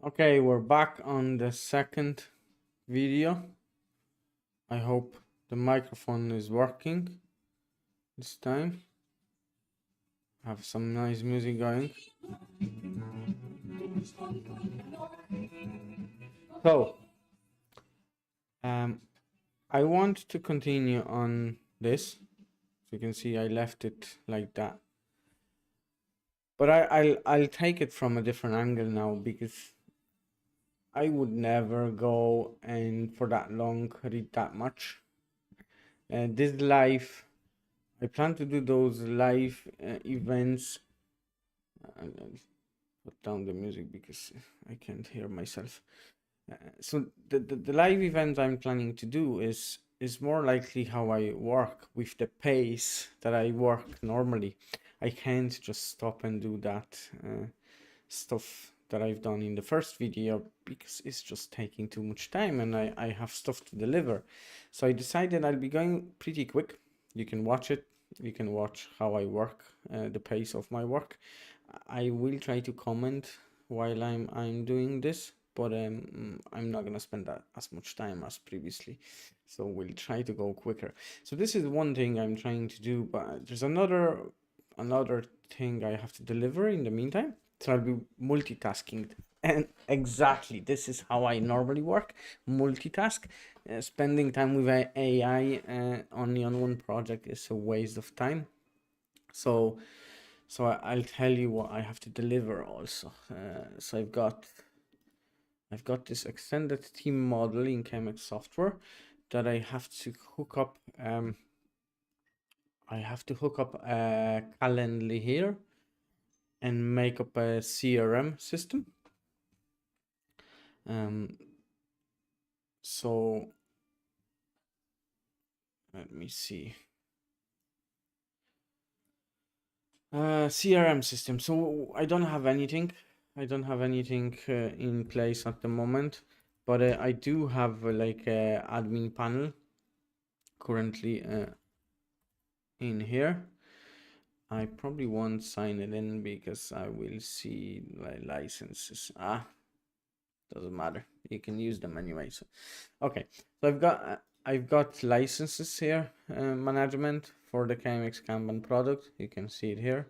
Okay, we're back on the second video. I hope the microphone is working this time. Have some nice music going. So, I want to continue on this. So you can see I left it like that. But I'll take it from a different angle now, because I would never go and for that long read that much. This live, I plan to do those live events. I'll put down the music because I can't hear myself. So the live event I'm planning to do is more likely how I work with the pace that I work normally. I can't just stop and do that stuff that I've done in the first video because it's just taking too much time and I have stuff to deliver. So I decided I'll be going pretty quick. You can watch it. You can watch how I work, the pace of my work. I will try to comment while I'm doing this, but I'm not gonna spend that as much time as previously. So we'll try to go quicker. So this is one thing I'm trying to do, but there's another thing I have to deliver in the meantime. So I'll be multitasking. And exactly, this is how I normally work, multitask. Spending time with AI only on one project is a waste of time. So I'll tell you what I have to deliver also. So I've got this extended team model in KMX software that I have to hook up. I have to hook up a Calendly here and make up a CRM system. So let me see. CRM system. So I don't have anything. I don't have anything in place at the moment, but I do have like a admin panel currently in here. I probably won't sign it in because I will see licenses. Doesn't matter. You can use them anyway. So, okay. So I've got licenses here, management for the KMX Kanban product. You can see it here.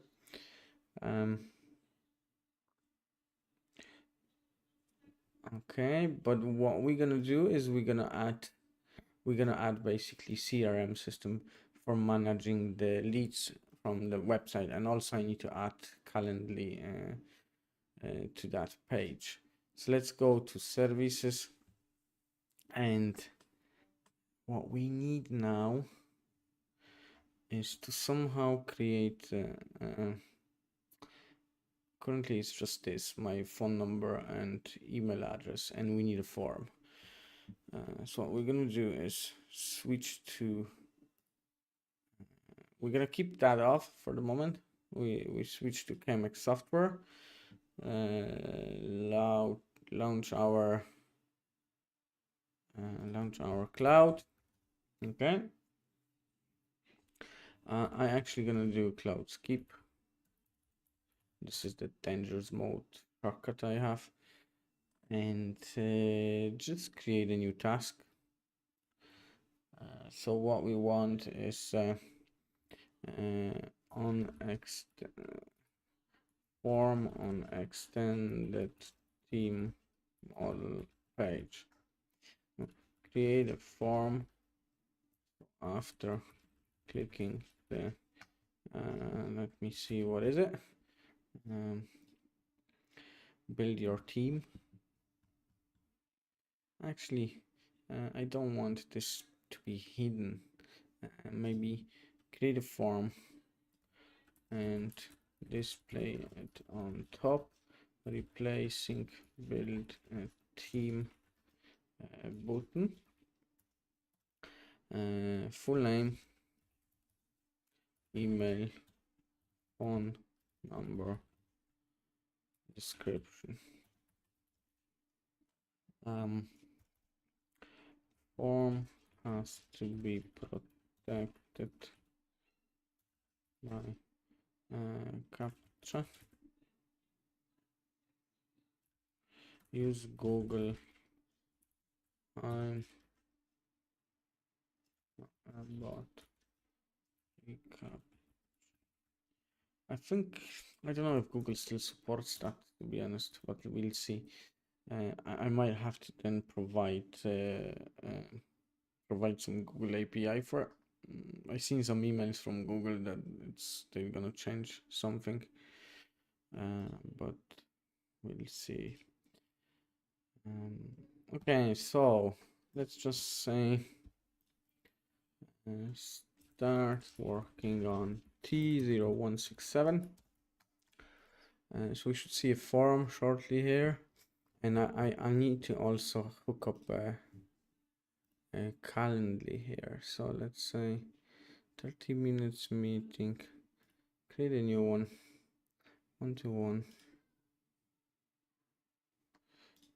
Okay, but what we're gonna do is we're gonna add basically CRM system for managing the leads from the website, and also I need to add Calendly to that page. So let's go to services, and what we need now is to somehow create currently it's just this, my phone number and email address, and we need a form. So what we're gonna do is switch to, we're gonna keep that off for the moment. We switch to KMX software, launch our cloud. Okay. I actually gonna do cloud skip. This is the dangerous mode shortcut I have, and just create a new task. So what we want is form on extended team model page. Create a form after clicking the let me see, what is it? Build your team. Actually, I don't want this to be hidden. Maybe create a form and display it on top, replacing build a team button. Full name, email, phone number, description. Form has to be protected by captcha. use Google. I'm about recap. I think, I don't know if Google still supports that, to be honest, but we'll see. I might have to then provide some Google API for it. I've seen some emails from Google that they're gonna change something, but we'll see. Okay, so let's just say start working on T0167. So we should see a form shortly here, and I need to also hook up a Calendly here. So let's say 30 minutes meeting, create a new one, 1-to-1.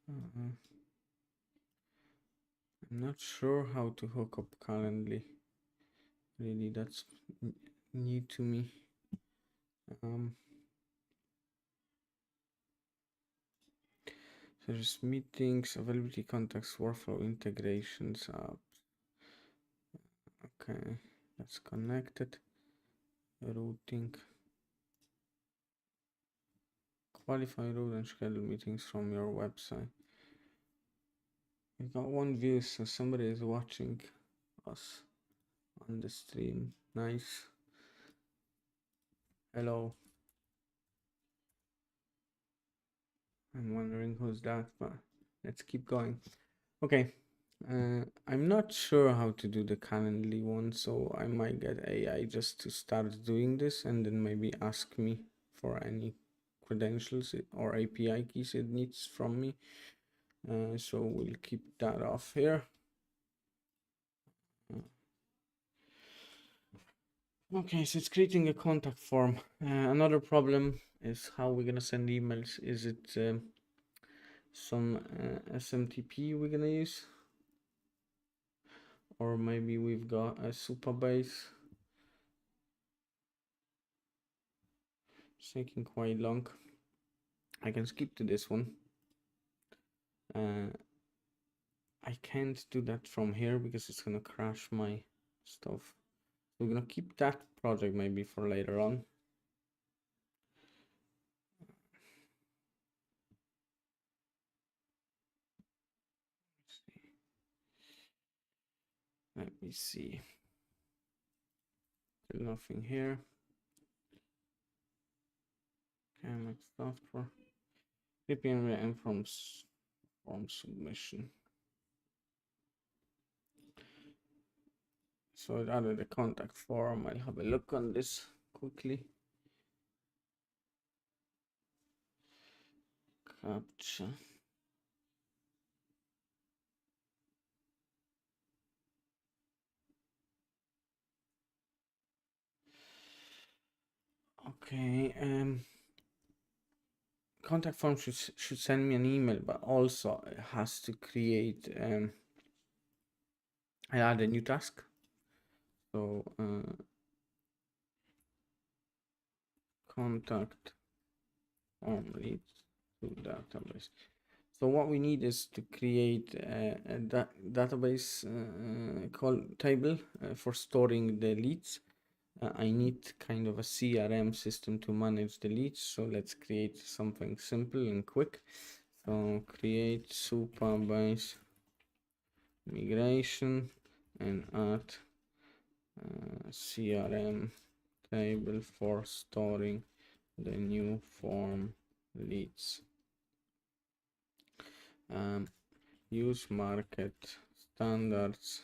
I'm not sure how to hook up Calendly. Really, that's new to me. There's meetings, availability, contacts, workflow, integrations, apps. Okay, that's connected. Routing. Qualify route and schedule meetings from your website. We got one view, so somebody is watching us on the stream. Nice. Hello. I'm wondering who's that, but let's keep going. Okay. I'm not sure how to do the Calendly one, so I might get AI just to start doing this and then maybe ask me for any credentials or API keys it needs from me. So we'll keep that off here. Okay, so it's creating a contact form. Another problem is how we're gonna send emails. Is it some SMTP we're gonna use? Or maybe we've got a Supabase. It's taking quite long. I can skip to this one. I can't do that from here because it's gonna crash my stuff. We're gonna keep that project maybe for later on. Let me see. Still nothing here. KMX software. VPN and form submission. So it added a contact form. I'll have a look on this quickly. Captcha. Okay, contact form should send me an email, but also it has to create I add a new task. So contact form leads to database. So what we need is to create a database call table for storing the leads. I need kind of a CRM system to manage the leads. So let's create something simple and quick. So create Supabase migration and add CRM table for storing the new form leads. Use market standards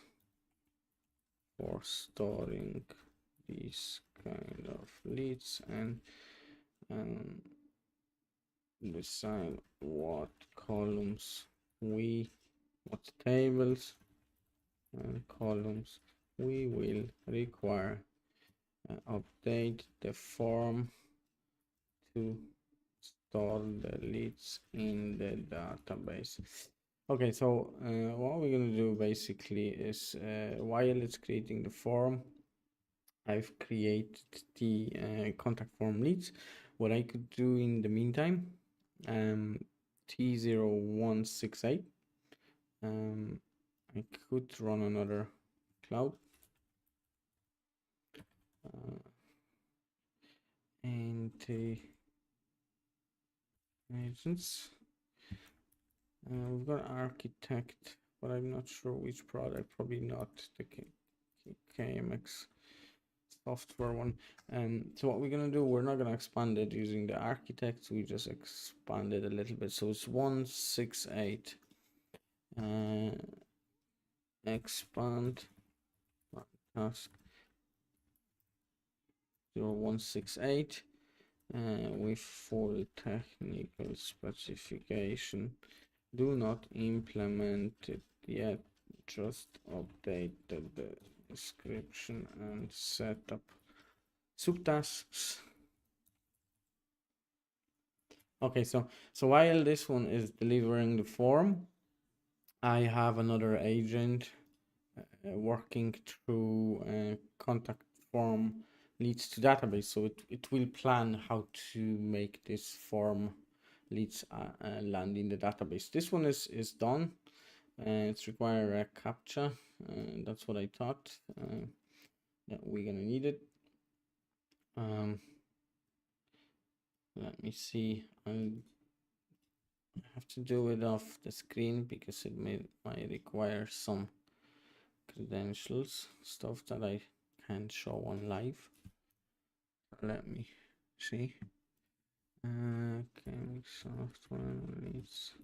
for storing these kind of leads and decide what columns what tables and columns we will require. Update the form to store the leads in the database. Okay, so what we're gonna do basically is while it's creating the form, I've created the contact form leads. What I could do in the meantime T0168. I could run another cloud. And agents. We've got architect, but I'm not sure which product. Probably not the KMX software one. So what we're gonna do, we're not gonna expand it using the architect. We just expand it a little bit. So it's 168. Expand task 0168 with full technical specification. Do not implement it yet, just update the description and set up subtasks. Okay, so while this one is delivering the form, I have another agent working through contact form leads to database. So it will plan how to make this form leads land in the database. This one is done. It's require a captcha. That's what I thought. Yeah, we're gonna need it. Let me see. I have to do it off the screen because it might require some credentials, stuff that I can't show on live. Let me see. Okay, software needs.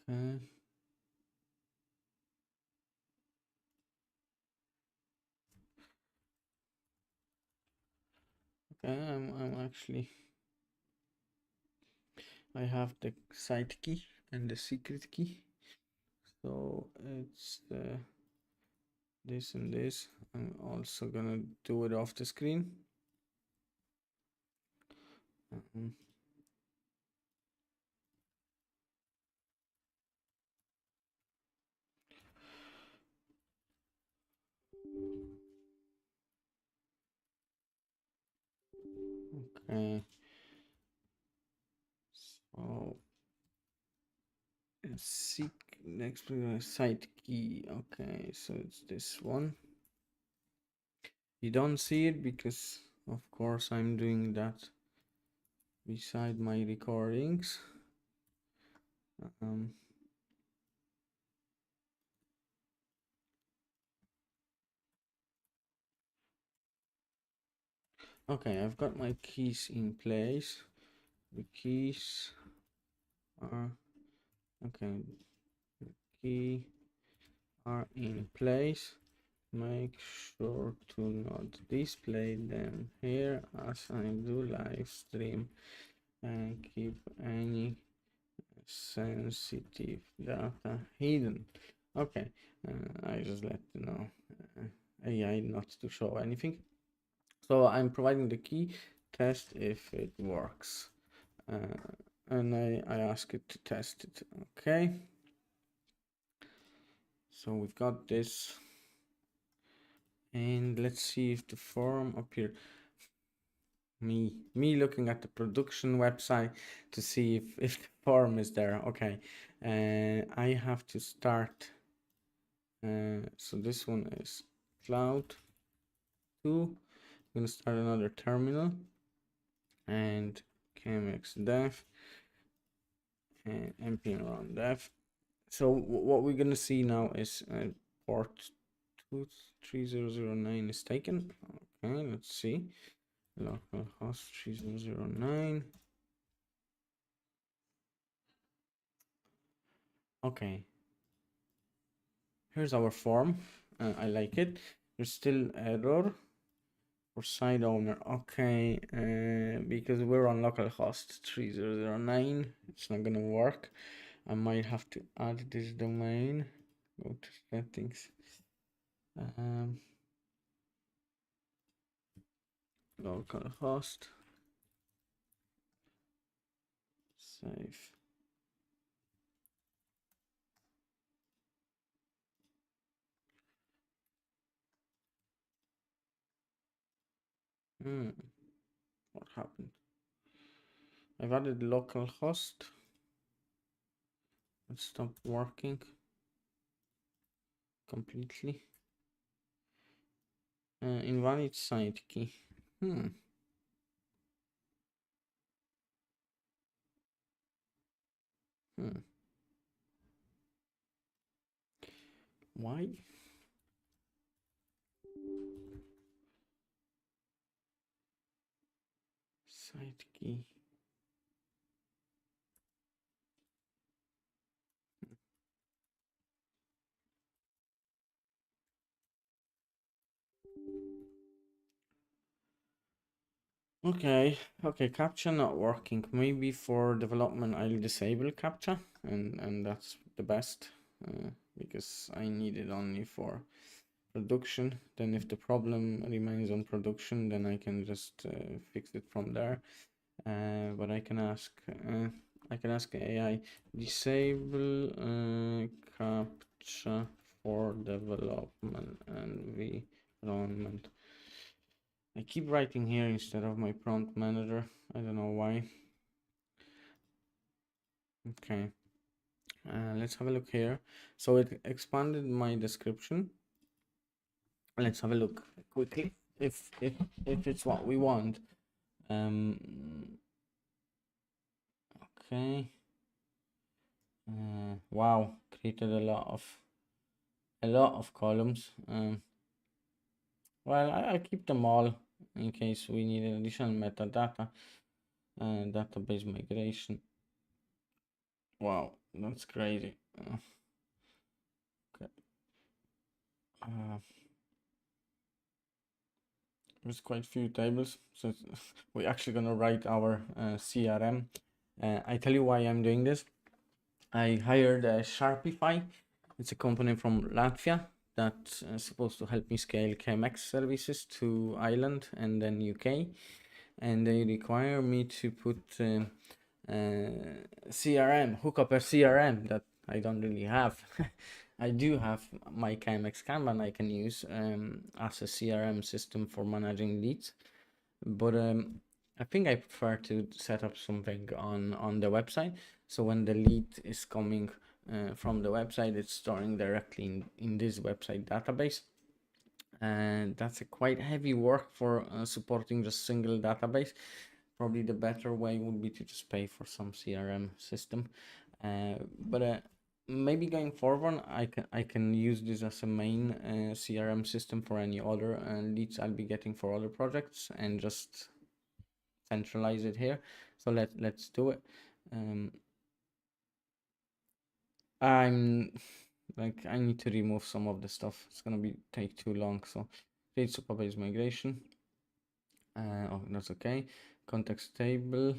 Okay. Okay, I'm actually. I have the site key and the secret key. So it's this and this. I'm also gonna do it off the screen. Okay. So seek next site key. Okay, so it's this one. You don't see it because of course I'm doing that beside my recordings. Okay, I've got my keys in place. The keys are okay. The key are in place. Make sure to not display them here as I do live stream and keep any sensitive data hidden. Okay, I just let you know AI not to show anything. So I'm providing the key, test if it works, and I ask it to test it. Okay, so we've got this, and let's see if the form appears. Me looking at the production website to see if the form is there. Okay, I have to start. So this one is cloud 2. I'm gonna start another terminal and KMX dev and npm run dev. So what we're gonna see now is port 23009 is taken. Okay, let's see. Localhost 3009. Okay, here's our form. I like it. There's still error for site owner. Okay, because we're on localhost 3009, it's not gonna work. I might have to add this domain. Go to settings. Localhost. Save. What happened? I've added local host. It stopped working completely. Invalid site key. Hmm. Why? Site key. Okay, captcha not working. Maybe for development I'll disable captcha, and that's the best, because I need it only for production. Then if the problem remains on production, then I can just fix it from there. But I can ask AI, disable captcha for development environment. I keep writing here instead of my prompt manager. I don't know why. Okay, let's have a look here. So it expanded my description. Let's have a look quickly if it's what we want. Um, okay. Wow, created a lot of columns. Well, I keep them all in case we need additional metadata and database migration. Wow, that's crazy. Okay. There's quite a few tables, so we're actually gonna write our CRM. I tell you why I'm doing this. I hired Sharpify. It's a company from Latvia that's supposed to help me scale KMX services to Ireland and then UK, and they require me to put CRM, hook up a CRM that I don't really have. I do have my KMX Kanban I can use as a CRM system for managing leads, but I think I prefer to set up something on the website. So when the lead is coming from the website, it's storing directly in this website database. And that's a quite heavy work for supporting just single database. Probably the better way would be to just pay for some CRM system. But maybe going forward, I can use this as a main CRM system for any other leads I'll be getting for other projects and just centralize it here. So let's do it. I'm like, I need to remove some of the stuff. It's gonna be take too long. So create supervised migration. Oh, that's okay. Context table,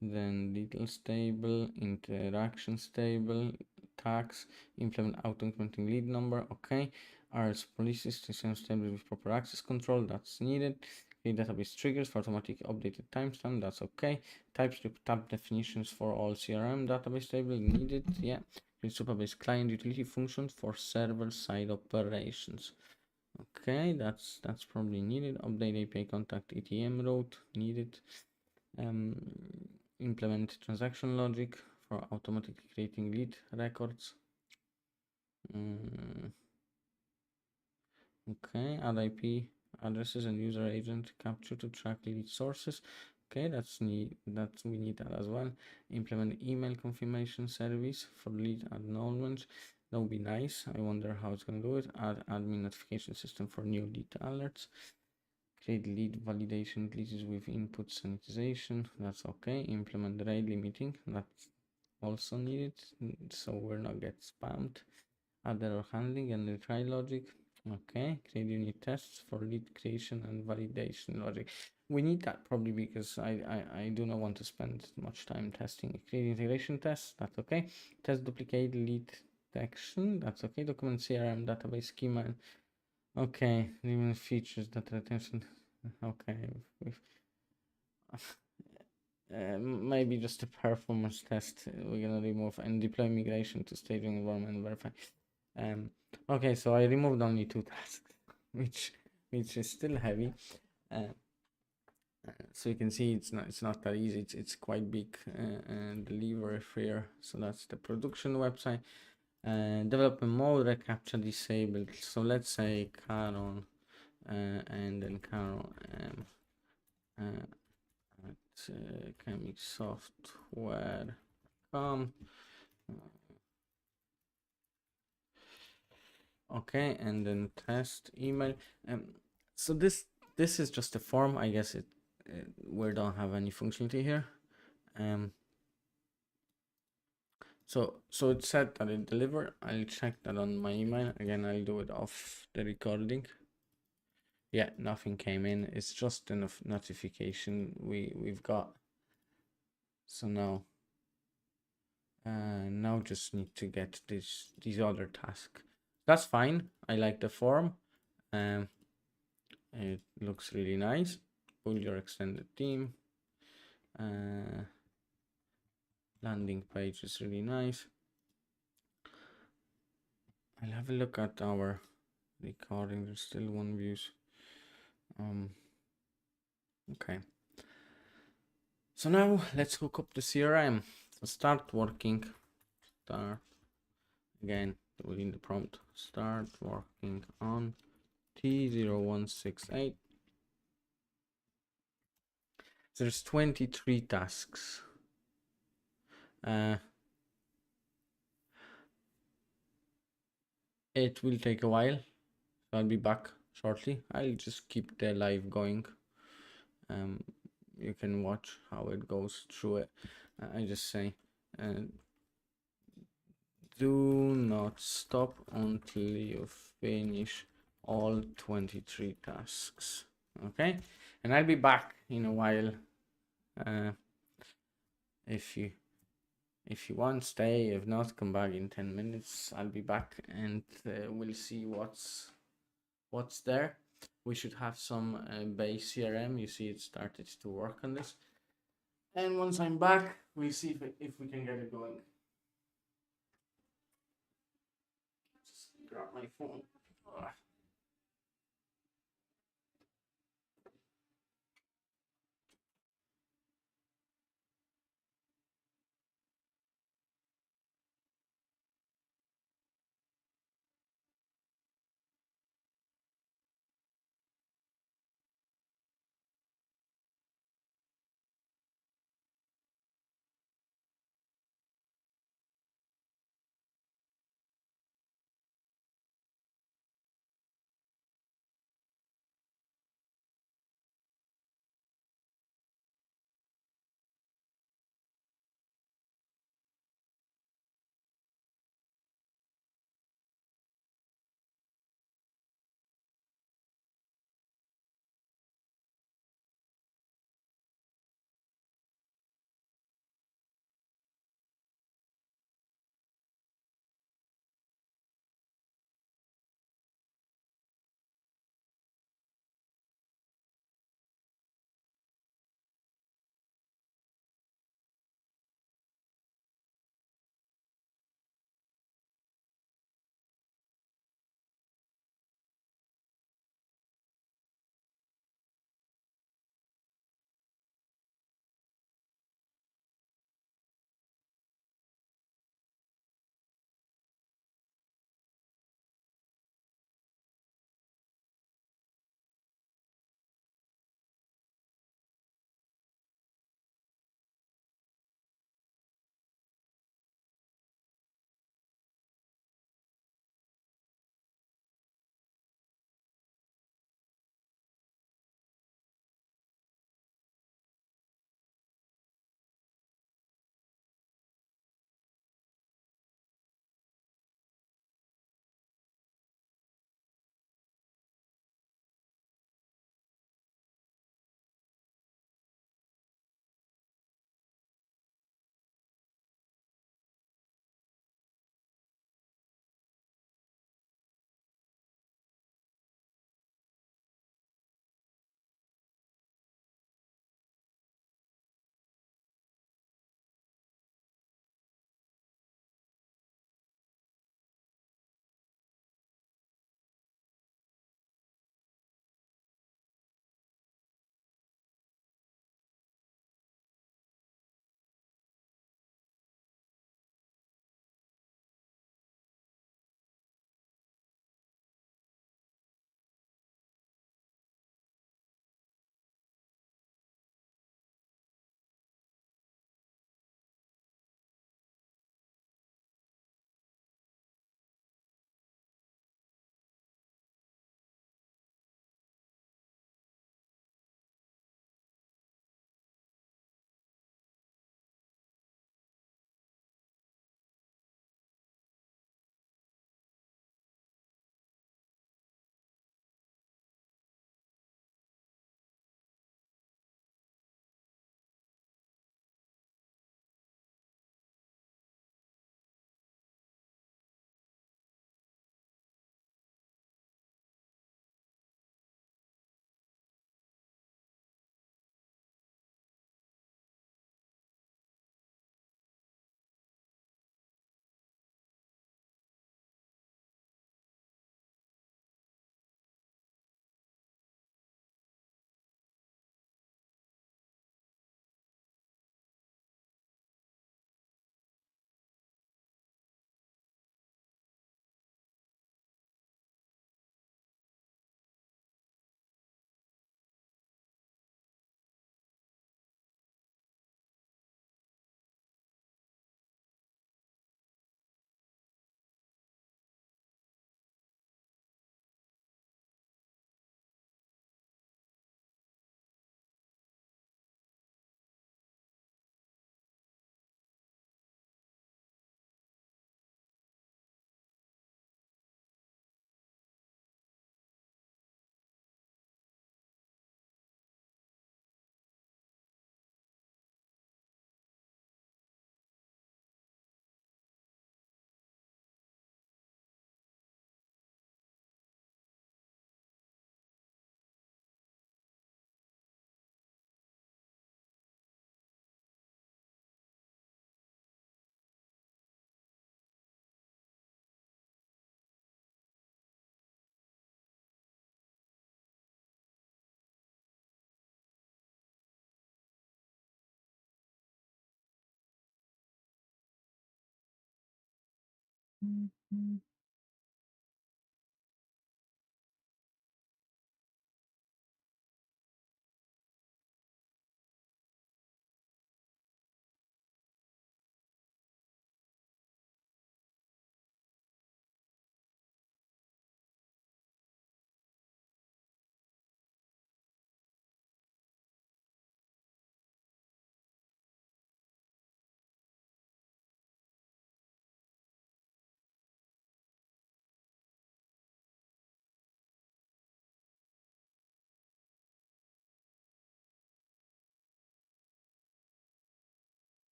then details table, interactions table, tags, implement auto-incrementing lead number. Okay. RS policies, system table with proper access control. That's needed. Create database triggers for automatic updated timestamp. That's okay. TypeScript tab definitions for all CRM database table needed. Yeah. Create supervised client utility functions for server-side operations. Okay, that's probably needed. Update API contact ETM route needed. Um, Implement transaction logic for automatically creating lead records. Okay, add IP addresses and user agent capture to track lead sources. Okay, that's neat. We need that as well. Implement email confirmation service for lead acknowledgement. That would be nice. I wonder how it's gonna do it. Add admin notification system for new lead alerts. Create lead validation glitches with input sanitization. That's okay. Implement rate limiting. That's also needed, so we're not get spammed. Add error handling and retry logic. Okay. Create unit tests for lead creation and validation logic. We need that probably because I do not want to spend much time testing. Create integration tests. That's okay. Test duplicate lead detection. That's okay. Document CRM database schema. Okay. Remove features that retention. Okay. Maybe just a performance test. We're gonna remove and deploy migration to staging environment and verify. Okay, so I removed only two tasks, which is still heavy. So you can see it's not that easy. It's quite big and delivery here. So that's the production website. Development mode recaptcha disabled. So let's say Caron and then Caron at KMX software.com. Okay, and then test email. So this is just a form. I guess we don't have any functionality here. So it said that it delivered. I'll check that on my email again. I'll do it off the recording. Yeah, nothing came in. It's just a notification we've got. So now just need to get these other tasks. That's fine. I like the form. It looks really nice. Pull your extended team. Landing page is really nice. I'll have a look at our recording. There's still one views. Okay. So now let's hook up the CRM. So start working. Start again within the prompt. Start working on T0168. So there's 23 tasks. It will take a while. So I'll be back shortly. I'll just keep the live going. You can watch how it goes through it. I just say do not stop until you finish all 23 tasks. Okay, and I'll be back in a while. If you want, stay. If not, come back in 10 minutes. I'll be back and we'll see what's there. We should have some base CRM. You see it started to work on this. And once I'm back, we'll see if we can get it going. Just grab my phone.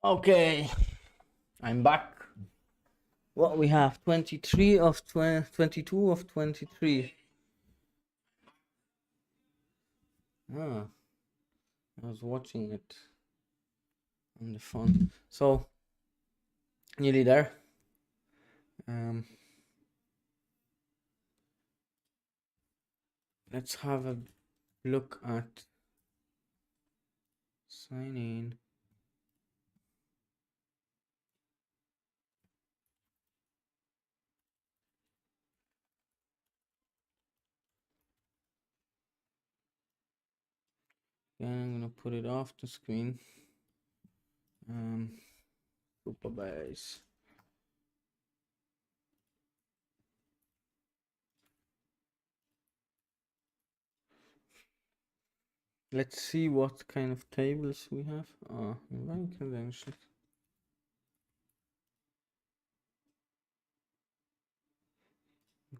Okay, I'm back. What we have 23 of 20, 22 of 23. Ah, I was watching it on the phone. So, nearly there. Um, let's have a look at sign in. Again, I'm gonna put it off the screen. Super base. Let's see what kind of tables we have. Invite credentials.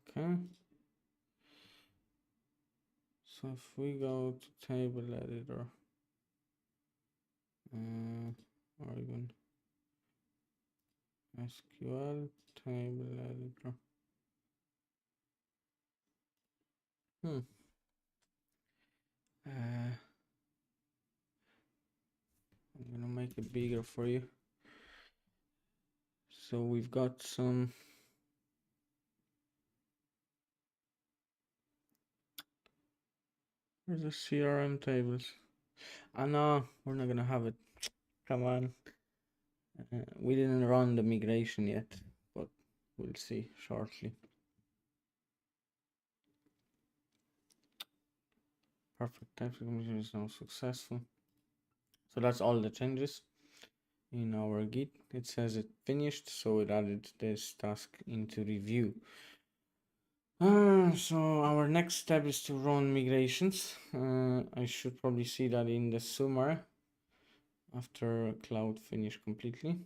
Okay. So if we go to table editor, or even SQL table editor. Hmm. I'm gonna make it bigger for you. So we've got some. Where's the CRM tables? Ah no, we're not gonna have it. Come on. We didn't run the migration yet, but we'll see shortly. Perfect. Type submission is now successful. So that's all the changes in our Git. It says it finished, so it added this task into review. So our next step is to run migrations. I should probably see that in the summary after cloud finish completely.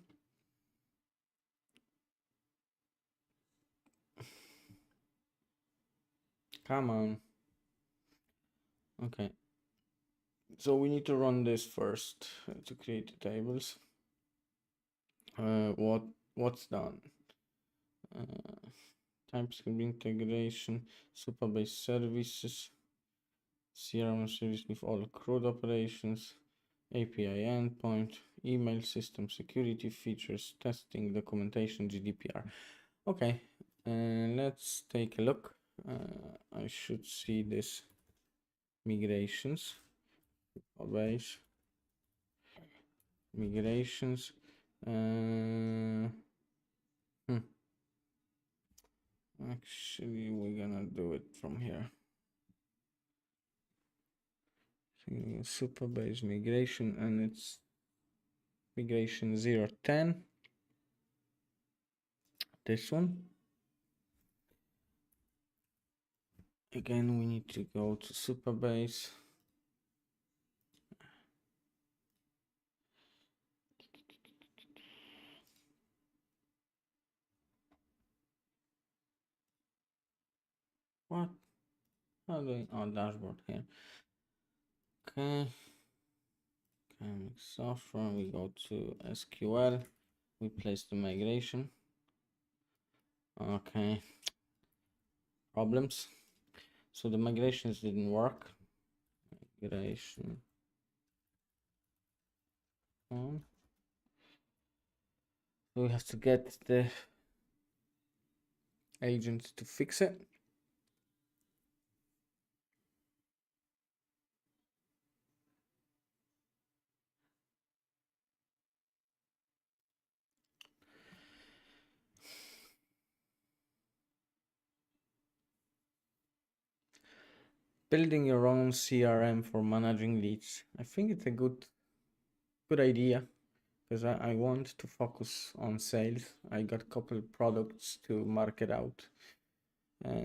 Come on. Okay. So we need to run this first to create the tables. What's done? TypeScript integration, super-based services, CRM service with all CRUD operations, API endpoint, email system security features, testing, documentation, GDPR. Okay, let's take a look. I should see this migrations, base, migrations. Actually, we're gonna do it from here. Super base migration, and it's migration 010. This one. Again, we need to go to super base. What? How do I? Oh, dashboard here. Okay. KMX software. We go to SQL. We place the migration. Okay. Problems. So the migrations didn't work. Migration on. So we have to get the agent to fix it. Building your own CRM for managing leads. I think it's a good idea because I want to focus on sales. I got a couple products to market out.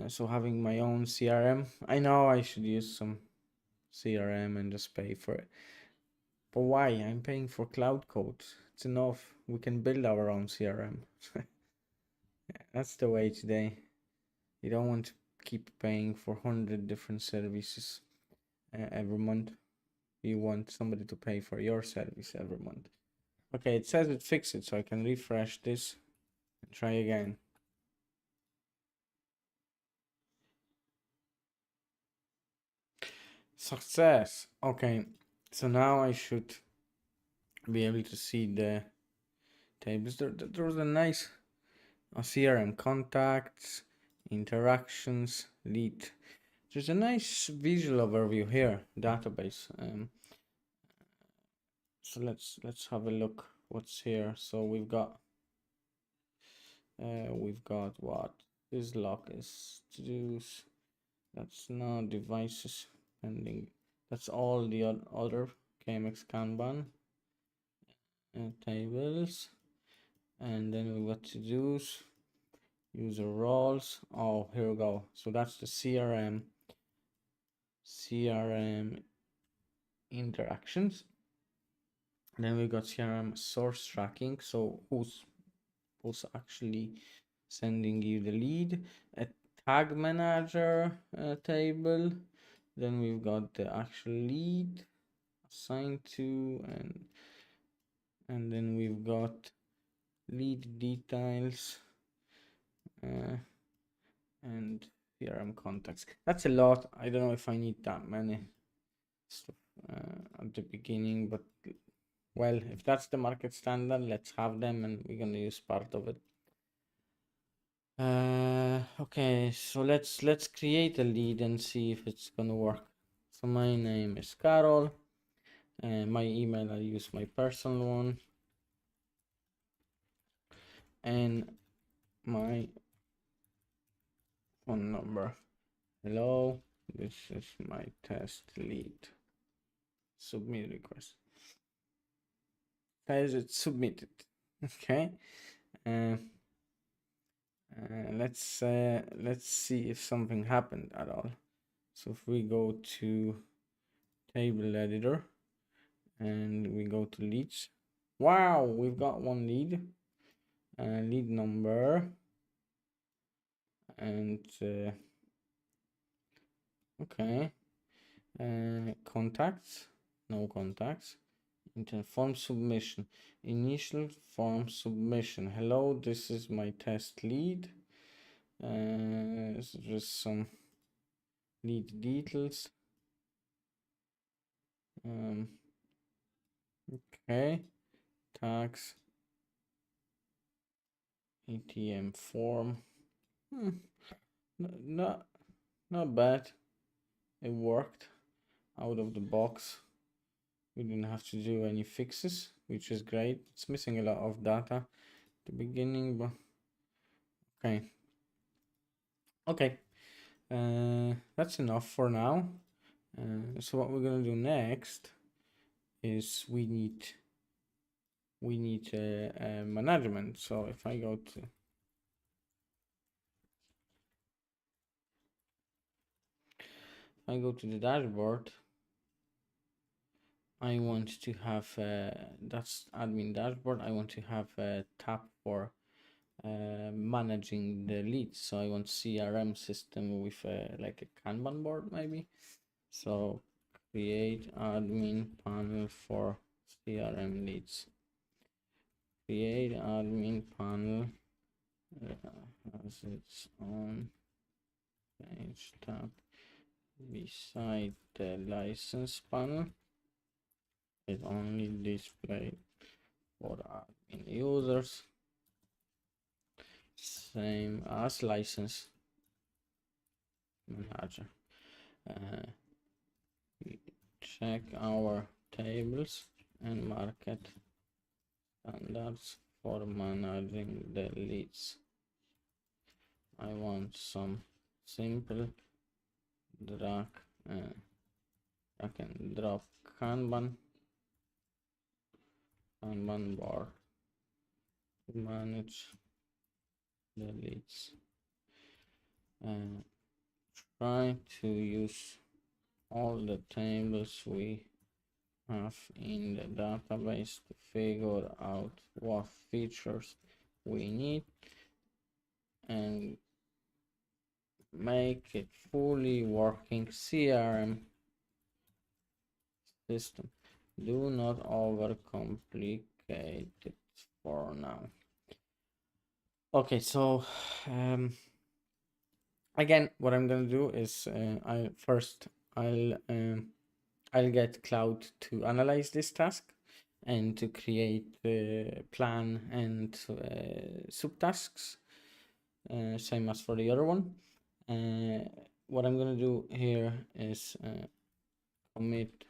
So having my own CRM, I know I should use some CRM and just pay for it. But why? I'm paying for cloud code. It's enough. We can build our own CRM. That's the way today. You don't want to keep paying for 100 different services every month. You want somebody to pay for your service every month. Okay, it says it fixed it, so I can refresh this and try again. Success. Okay, so now I should be able to see the tables. There was a nice CRM contacts, interactions, lead. There's a nice visual overview here, database. So let's have a look what's here. So we've got what this lock is to do's. That's now devices pending. That's all the other KMX Kanban tables, and then we've got to do's, user roles. Oh, here we go. So that's the CRM interactions. And then we got CRM source tracking. So who's actually sending you the lead? A tag manager table. Then we've got the actual lead assigned to, and then we've got lead details and CRM contacts. That's a lot. I don't know if I need that many stuff at the beginning, but well, if that's the market standard, let's have them, and we're gonna use part of it. Okay, so let's create a lead and see if it's gonna work. So my name is Carol, and my email, I use my personal one, and my phone number. Hello, this is my test lead. Submit request. Says it's submitted. Okay. Let's see if something happened at all. So if we go to table editor and we go to leads, wow, we've got one lead, lead number, and okay, contacts, no contacts. Form submission, initial form submission. Hello, this is my test lead. Just some lead details. Okay, tags, ATM form. Not bad. It worked out of the box. We didn't have to do any fixes, which is great. It's missing a lot of data at the beginning, but okay. That's enough for now. So what we're gonna do next is we need management. So if I go to the dashboard, I want to have that's admin dashboard. I want to have a tab for managing the leads. So I want CRM system with like a Kanban board maybe. So create admin panel for CRM leads. Create admin panel has its own page tab beside the license panel. It only display for admin users, same as license manager. Check our tables and market standards for managing the leads. I want some simple drag and drop Kanban board to manage the leads. Try to use all the tables we have in the database to figure out what features we need and make it fully working CRM system. Do not overcomplicate create it for now. Okay, so again, what I'm gonna do is I'll get Cloud to analyze this task and to create the plan and subtasks, same as for the other one. What I'm gonna do here is commit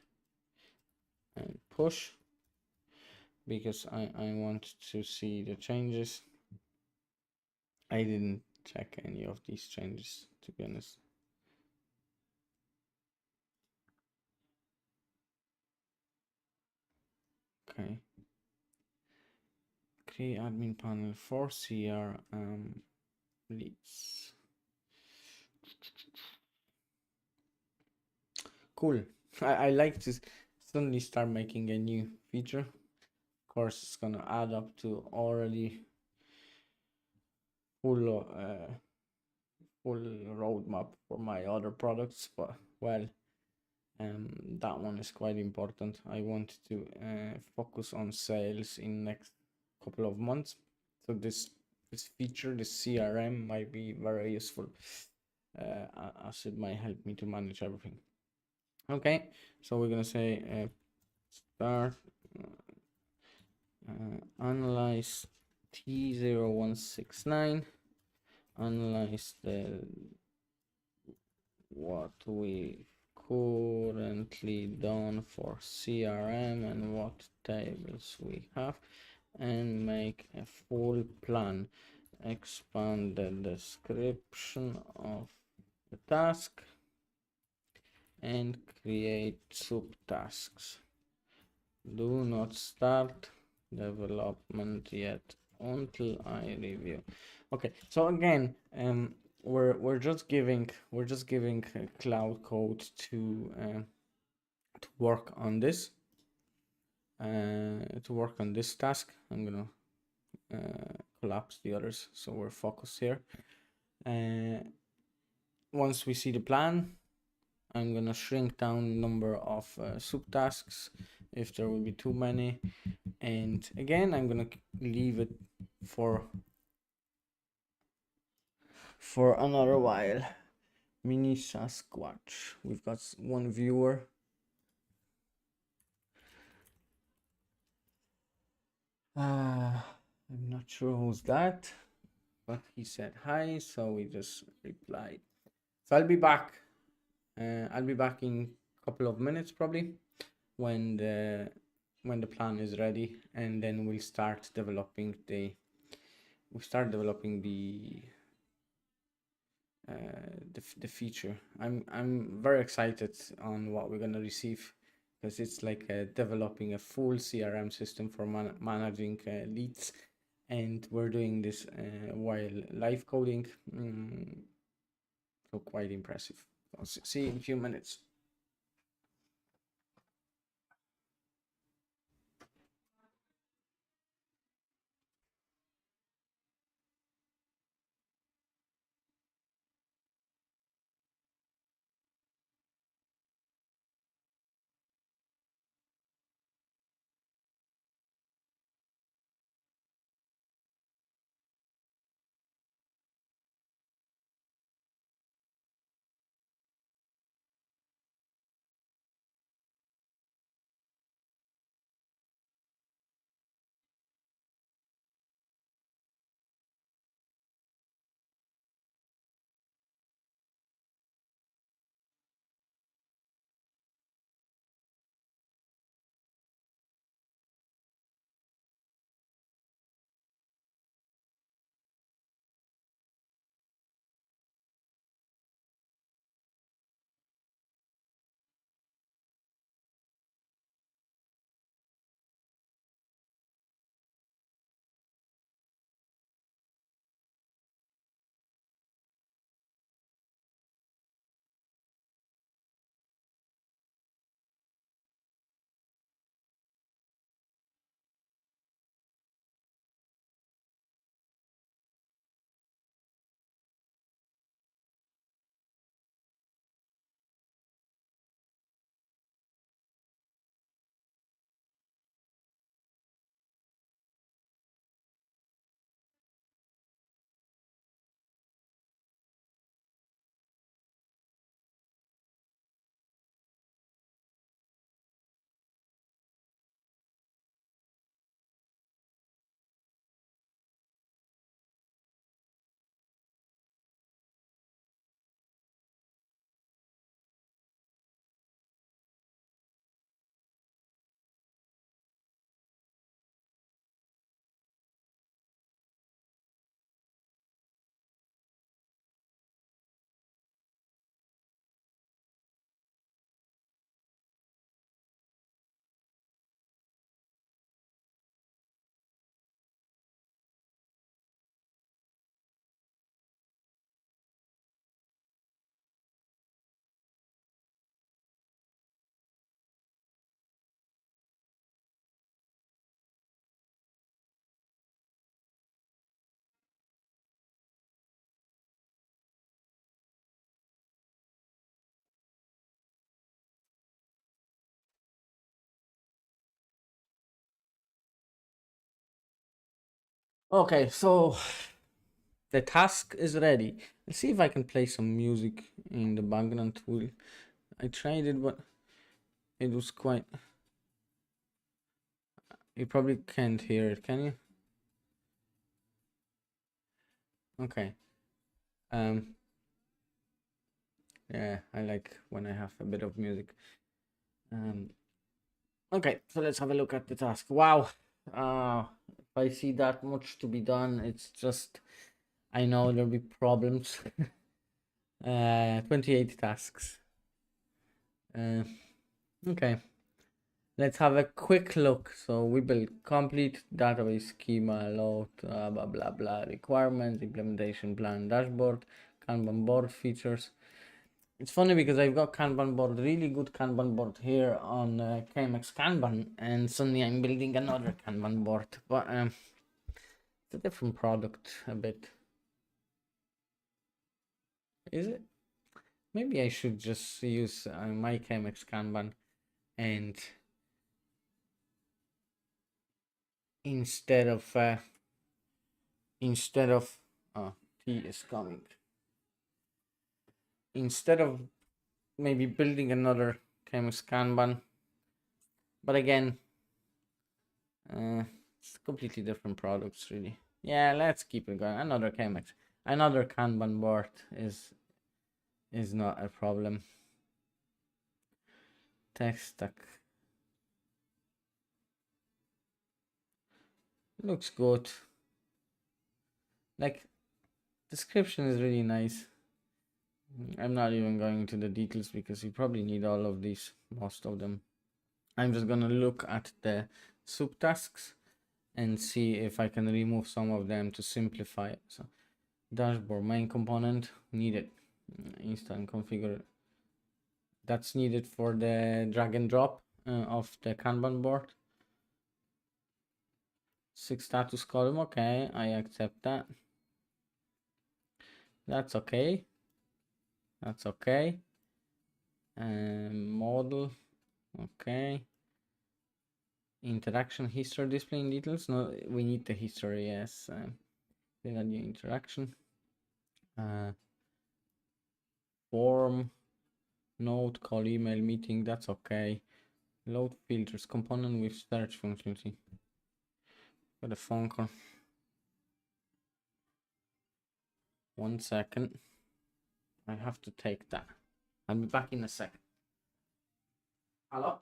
and push, because I want to see the changes. I didn't check any of these changes, to be honest. Okay. Create admin panel for CRM leads. Cool. I like to suddenly start making a new feature. Of course, it's gonna add up to already full roadmap for my other products, but well, that one is quite important. I want to focus on sales in next couple of months, so this feature, this CRM, might be very useful, as it might help me to manage everything. Okay, so we're gonna say start analyze T0169, analyze what we currently done for CRM and what tables we have, and make a full plan. Expand the description of the task and create subtasks. Do not start development yet until I review. Okay, so again, we're just giving Cloud Code to work on this task. I'm gonna collapse the others so we're focused here. Once we see the plan, I'm gonna shrink down number of subtasks if there will be too many, and again I'm gonna leave it for another while. Mini Sasquatch. We've got one viewer. I'm not sure who's that, but he said hi, so we just replied. So I'll be back. I'll be back in a couple of minutes probably, when the plan is ready, and then we'll start developing the feature. I'm very excited on what we're gonna receive, because it's like developing a full CRM system for managing leads, and we're doing this while live coding. So quite impressive. I'll see you in a few minutes. Okay, so the task is ready. Let's see if I can play some music in the background tool. I tried it, but it was quite. You probably can't hear it, can you? Okay. Um. Yeah, I like when I have a bit of music. Um. Okay, so let's have a look at the task. Wow. If I see that much to be done, it's just I know there'll be problems. 28 tasks. Uh, okay. Let's have a quick look. So we build complete database schema, load, blah blah blah, requirements, implementation plan, dashboard, Kanban board features. It's funny because I've got Kanban board, really good Kanban board here on KMX Kanban, and suddenly I'm building another Kanban board, but it's a different product a bit. Is it? Maybe I should just use my KMX Kanban and instead of instead of oh, tea is coming. Instead of maybe building another KMX Kanban, but again, it's completely different products, really. Yeah, let's keep it going. Another KMX, another Kanban board is not a problem. Tech stack looks good. Like description is really nice. I'm not even going into the details because you probably need all of these, most of them. I'm just gonna look at the subtasks and see if I can remove some of them to simplify it. So dashboard main component needed. Install and configure. That's needed for the drag and drop of the Kanban board. 6 status column. Okay, I accept that. That's okay. That's okay. Model. Okay. Interaction history displaying details. No, we need the history. Yes. Then a new interaction. Form. Note, call, email, meeting. That's okay. Load filters component with search functionality. Got a phone call. 1 second. I have to take that. I'll be back in a second. Hello?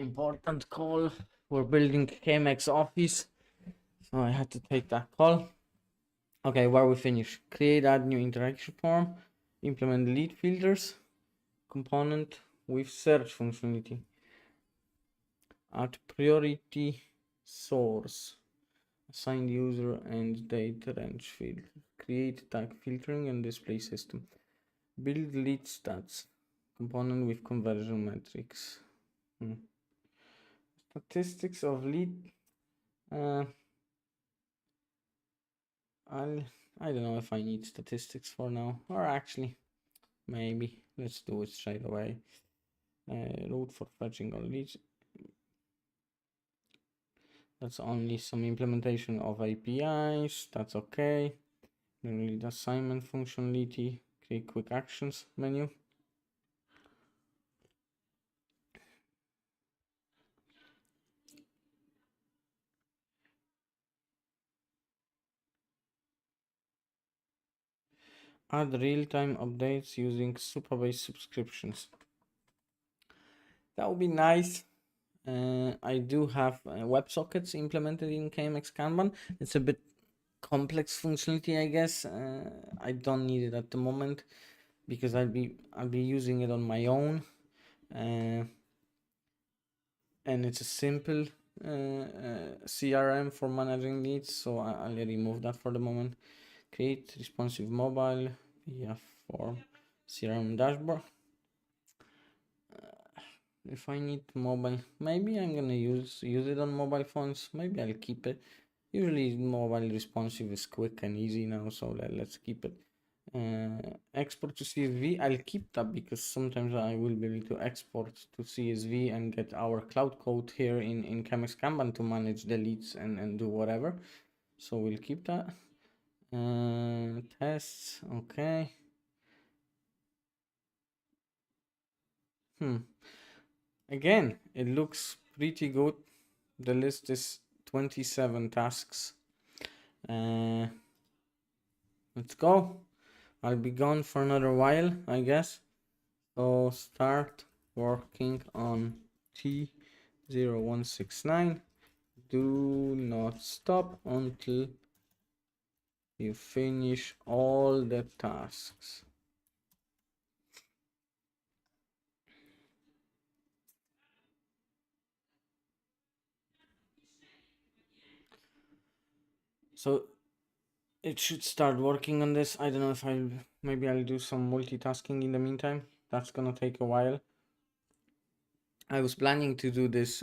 important call. We're building KMX office, so I had to take that call. Okay, where we finish? Create, add new interaction form, implement lead filters, component with search functionality, add priority source, assign user and date range field, create tag filtering and display system, build lead stats, component with conversion metrics. Statistics of lead. I don't know if I need statistics for now, or actually maybe let's do it straight away. Route for fetching all leads. That's only some implementation of APIs. That's okay. Lead assignment functionality. Create quick actions menu. Add real-time updates using Supabase subscriptions. That would be nice. I do have WebSockets implemented in KMX Kanban. It's a bit complex functionality, I guess. I don't need it at the moment because I'll be using it on my own, and it's a simple CRM for managing leads. So I'll remove that for the moment. Create responsive mobile via form CRM dashboard. If I need mobile, maybe I'm gonna use it on mobile phones. Maybe I'll keep it. Usually mobile responsive is quick and easy now, so let's keep it. Export to CSV, I'll keep that because sometimes I will be able to export to CSV and get our cloud code here in KMX Kanban to manage the leads and do whatever. So we'll keep that. Tests, okay. Again, it looks pretty good. The list is 27 tasks. Let's go. I'll be gone for another while, I guess. So start working on T0169. Do not stop until you finish all the tasks. So it should start working on this. I don't know if maybe I'll do some multitasking in the meantime. That's gonna take a while. I was planning to do this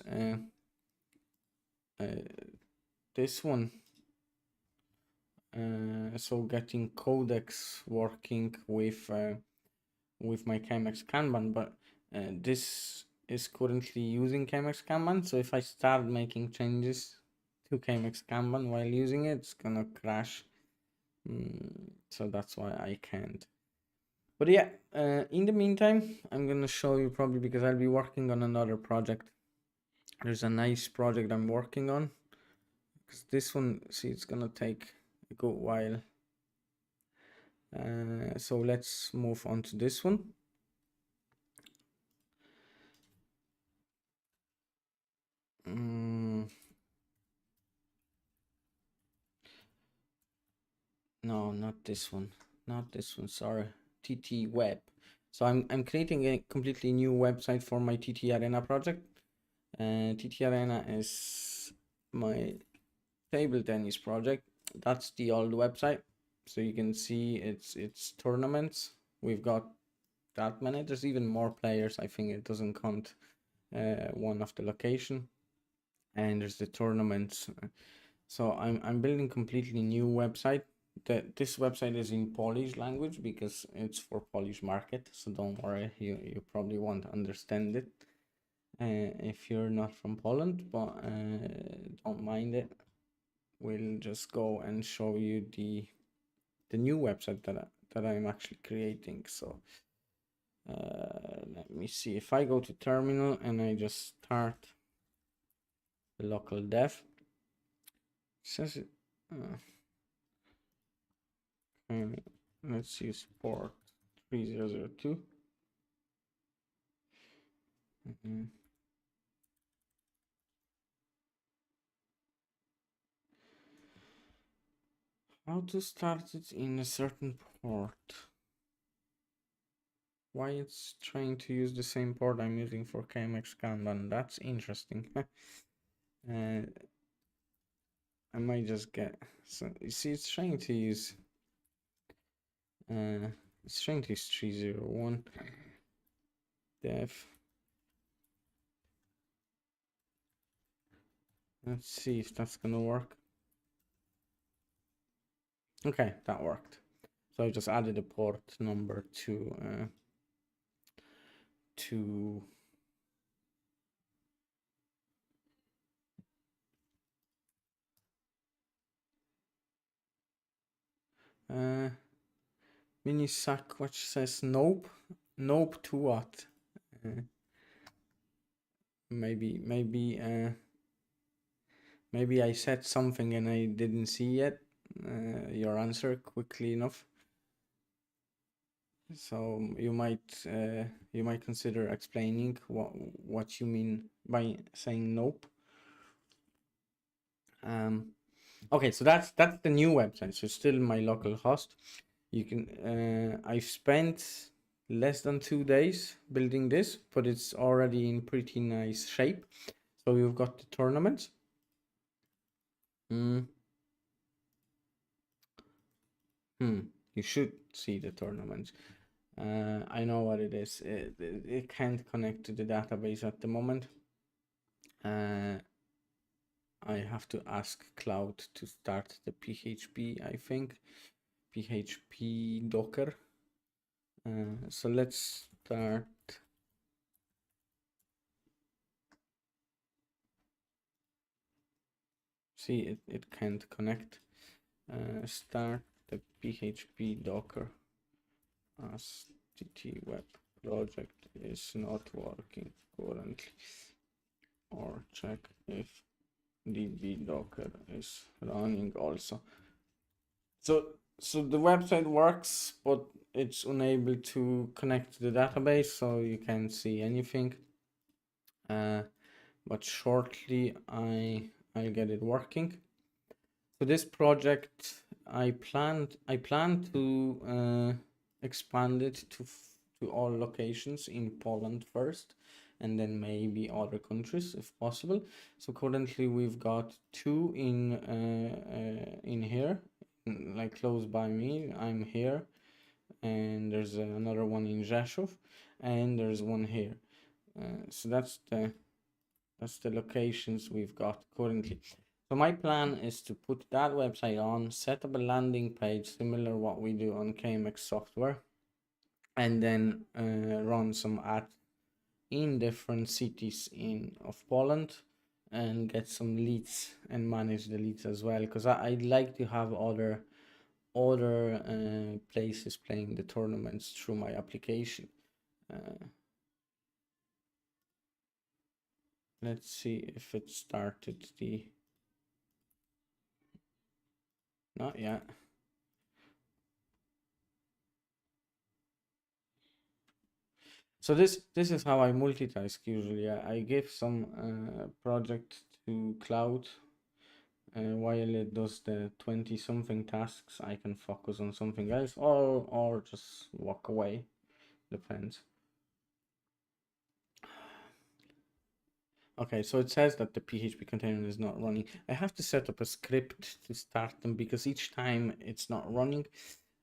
this one, so getting codecs working with my KMX Kanban, but this is currently using KMX Kanban, so if I start making changes to KMX Kanban while using it, it's gonna crash. So that's why I can't. But yeah, in the meantime, I'm gonna show you, probably because I'll be working on another project. There's a nice project I'm working on, because this one, see, it's gonna take a good while. So let's move on to this one. No, not this one. Not this one. Sorry. TT Web. So I'm creating a completely new website for my TT Arena project. TT Arena is my table tennis project. That's the old website. So you can see it's tournaments. We've got that many. There's even more players. I think it doesn't count one of the location. And there's the tournaments. So I'm building completely new website. This website is in Polish language because it's for Polish market. So don't worry, you probably won't understand it if you're not from Poland, but don't mind it. We'll just go and show you the new website that I'm actually creating. So let me see. If I go to terminal and I just start the local dev, says it. Let's use port 3002. How to start it in a certain port. Why it's trying to use the same port I'm using for KMX Kanban. That's interesting. I might just get, so you see it's trying to use it's trying to use 301 dev. Let's see if that's gonna work. Okay, that worked. So I just added a port number to mini sack, which says nope. Nope to what? Maybe maybe I said something and I didn't see it. Your answer quickly enough. So you might consider explaining what you mean by saying nope. Okay, so that's the new website. So still my local host. You can I've spent less than 2 days building this, but it's already in pretty nice shape. So you've got the tournaments. You should see the tournaments. I know what it is. It can't connect to the database at the moment. I have to ask Cloud to start the PHP, I think. PHP Docker. So let's start. See, it can't connect. Start the PHP Docker as TT web project is not working currently, or check if DB Docker is running also. So the website works, but it's unable to connect to the database, so you can't see anything. But shortly I'll get it working. So this project I plan to expand it to all locations in Poland first, and then maybe other countries if possible. So currently we've got two in here, like close by me. I'm here, and there's another one in Rzeszów, and there's one here. So that's the locations we've got currently. So my plan is to put that website on, set up a landing page similar what we do on KMX software, and then run some ads in different cities of Poland and get some leads and manage the leads as well, because I'd like to have other places playing the tournaments through my application. Let's see if it started the... Not yet. So this is how I multitask usually. I give some project to Cloud, while it does the 20 something tasks. I can focus on something else, or just walk away. Depends. Okay, so it says that the PHP container is not running. I have to set up a script to start them, because each time it's not running,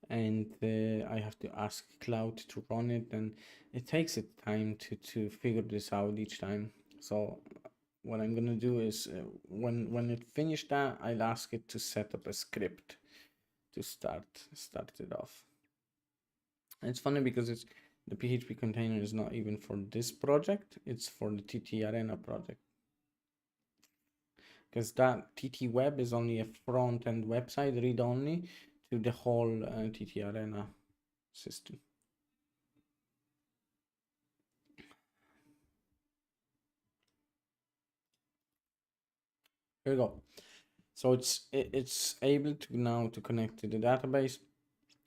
and I have to ask Cloud to run it, and it takes it time to figure this out each time. So what I'm gonna do is when it finished that, I'll ask it to set up a script to start it off. And it's funny because the PHP container is not even for this project, it's for the TT Arena project. Because that TT Web is only a front-end website, read-only to the whole TT Arena system. Here we go. So it's able to now to connect to the database,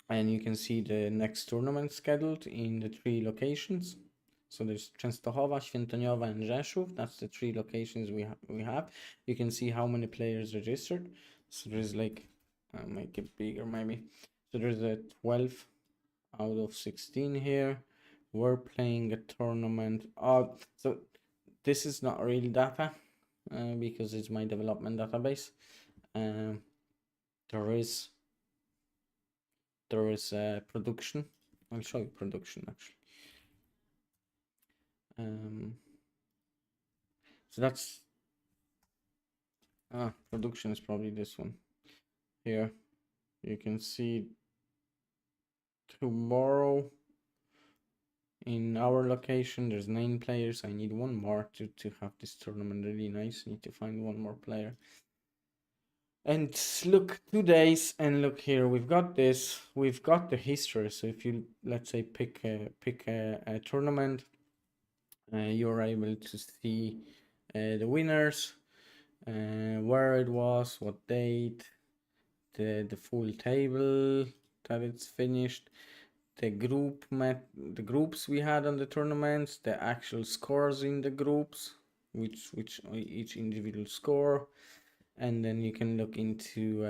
and you can see the next tournament scheduled in the 3 locations. So there's Częstochowa, Świętochowa, and Rzeszów. That's the 3 locations we have. You can see how many players registered. So there's like I'll make it bigger maybe. So there's a 12 out of 16 here. We're playing a tournament. So this is not real data because it's my development database. Um, there is production. I'll show you production actually. So that's production is probably this one here. You can see tomorrow in our location there's 9 players. I need one more to have this tournament really nice. I need to find one more player. And look, 2 days, and look here, we've got this, we've got the history. So if you, let's say, pick a tournament, you're able to see the winners, where it was, what date, the full table that it's finished, the groups we had on the tournaments, the actual scores in the groups, which each individual score, and then you can look into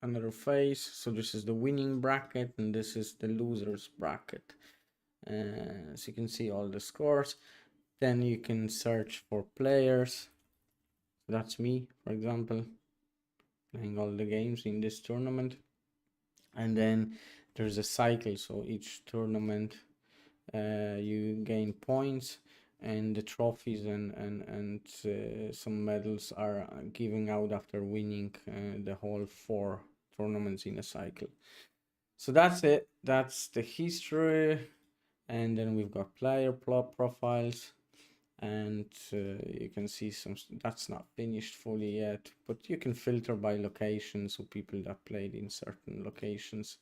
another phase. So this is the winning bracket and this is the losers bracket. So you can see all the scores. Then you can search for players. That's me, for example, playing all the games in this tournament. And then there's a cycle. So each tournament you gain points, and the trophies and some medals are given out after winning the whole 4 tournaments in a cycle. So that's it. That's the history. And then we've got player profiles, and you can see some. That's not finished fully yet, but you can filter by location, so people that played in certain locations.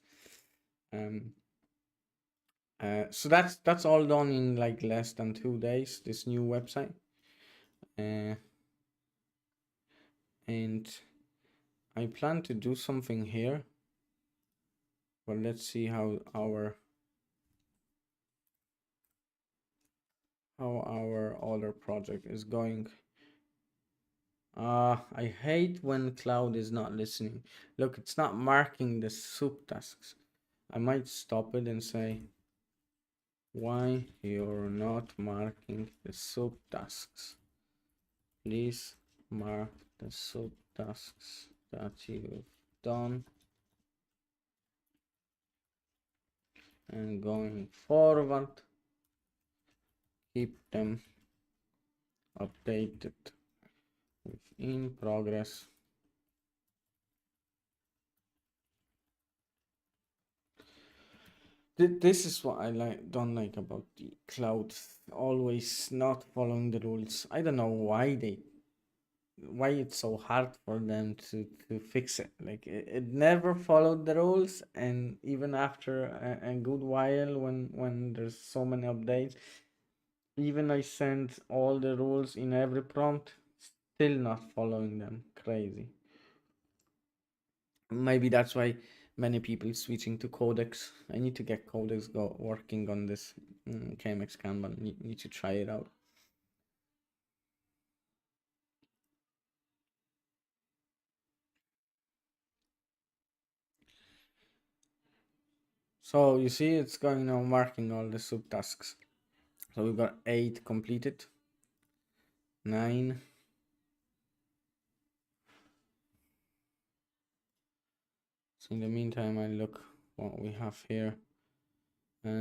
So that's all done in like less than 2 days, this new website. And I plan to do something here, but let's see how our other project is going. I hate when cloud is not listening. Look, it's not marking the subtasks. I might stop it and say, why you're not marking the subtasks? Please mark the subtasks that you've done. And going forward, keep them updated with in progress. This is what I don't like about the cloud, always not following the rules. I don't know why it's so hard for them to fix it. Like it never followed the rules, and even after a good while, when there's so many updates, even I send all the rules in every prompt, still not following them. Crazy. Maybe that's why many people switching to Codex. I need to get Codex working on this KMX Kanban. Need to try it out. So you see, it's going now marking all the subtasks. So we've got 8 completed, 9. So in the meantime, I look what we have here.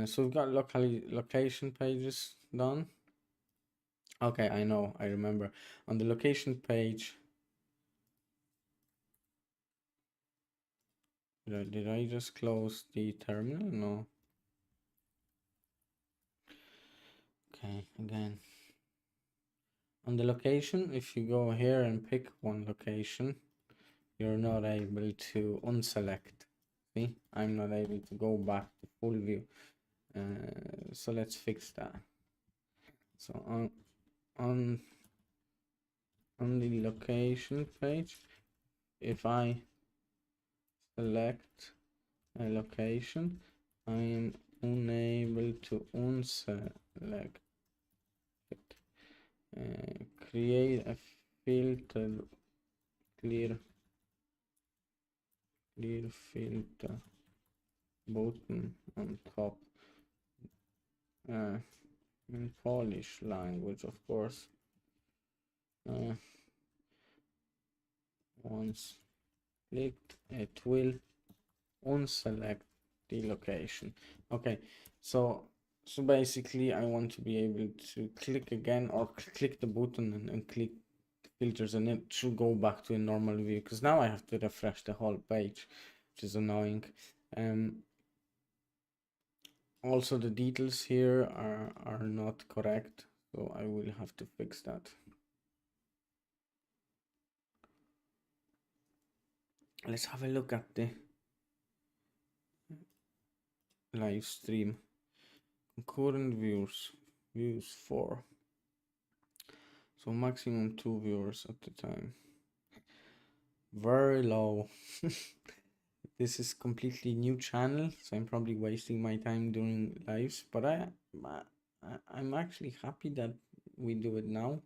So we've got location pages done. Okay, I know, I remember. On the location page, did I just close the terminal? No. Okay, again. On the location, if you go here and pick one location, you're not able to unselect. See, I'm not able to go back to full view. So let's fix that. So on the location page, if I select a location, I am unable to unselect it. Create a filter clear filter button on top, in Polish language, of course. Once clicked, it will unselect the location. Okay, so basically I want to be able to click again, or click the button and click filters, and it should go back to a normal view, because now I have to refresh the whole page, which is annoying. Also the details here are not correct, so I will have to fix that. Let's have a look at the live stream. Concurrent views 4, so maximum 2 viewers at the time. Very low. This is completely new channel, so I'm probably wasting my time doing lives, but I'm actually happy that we do it now,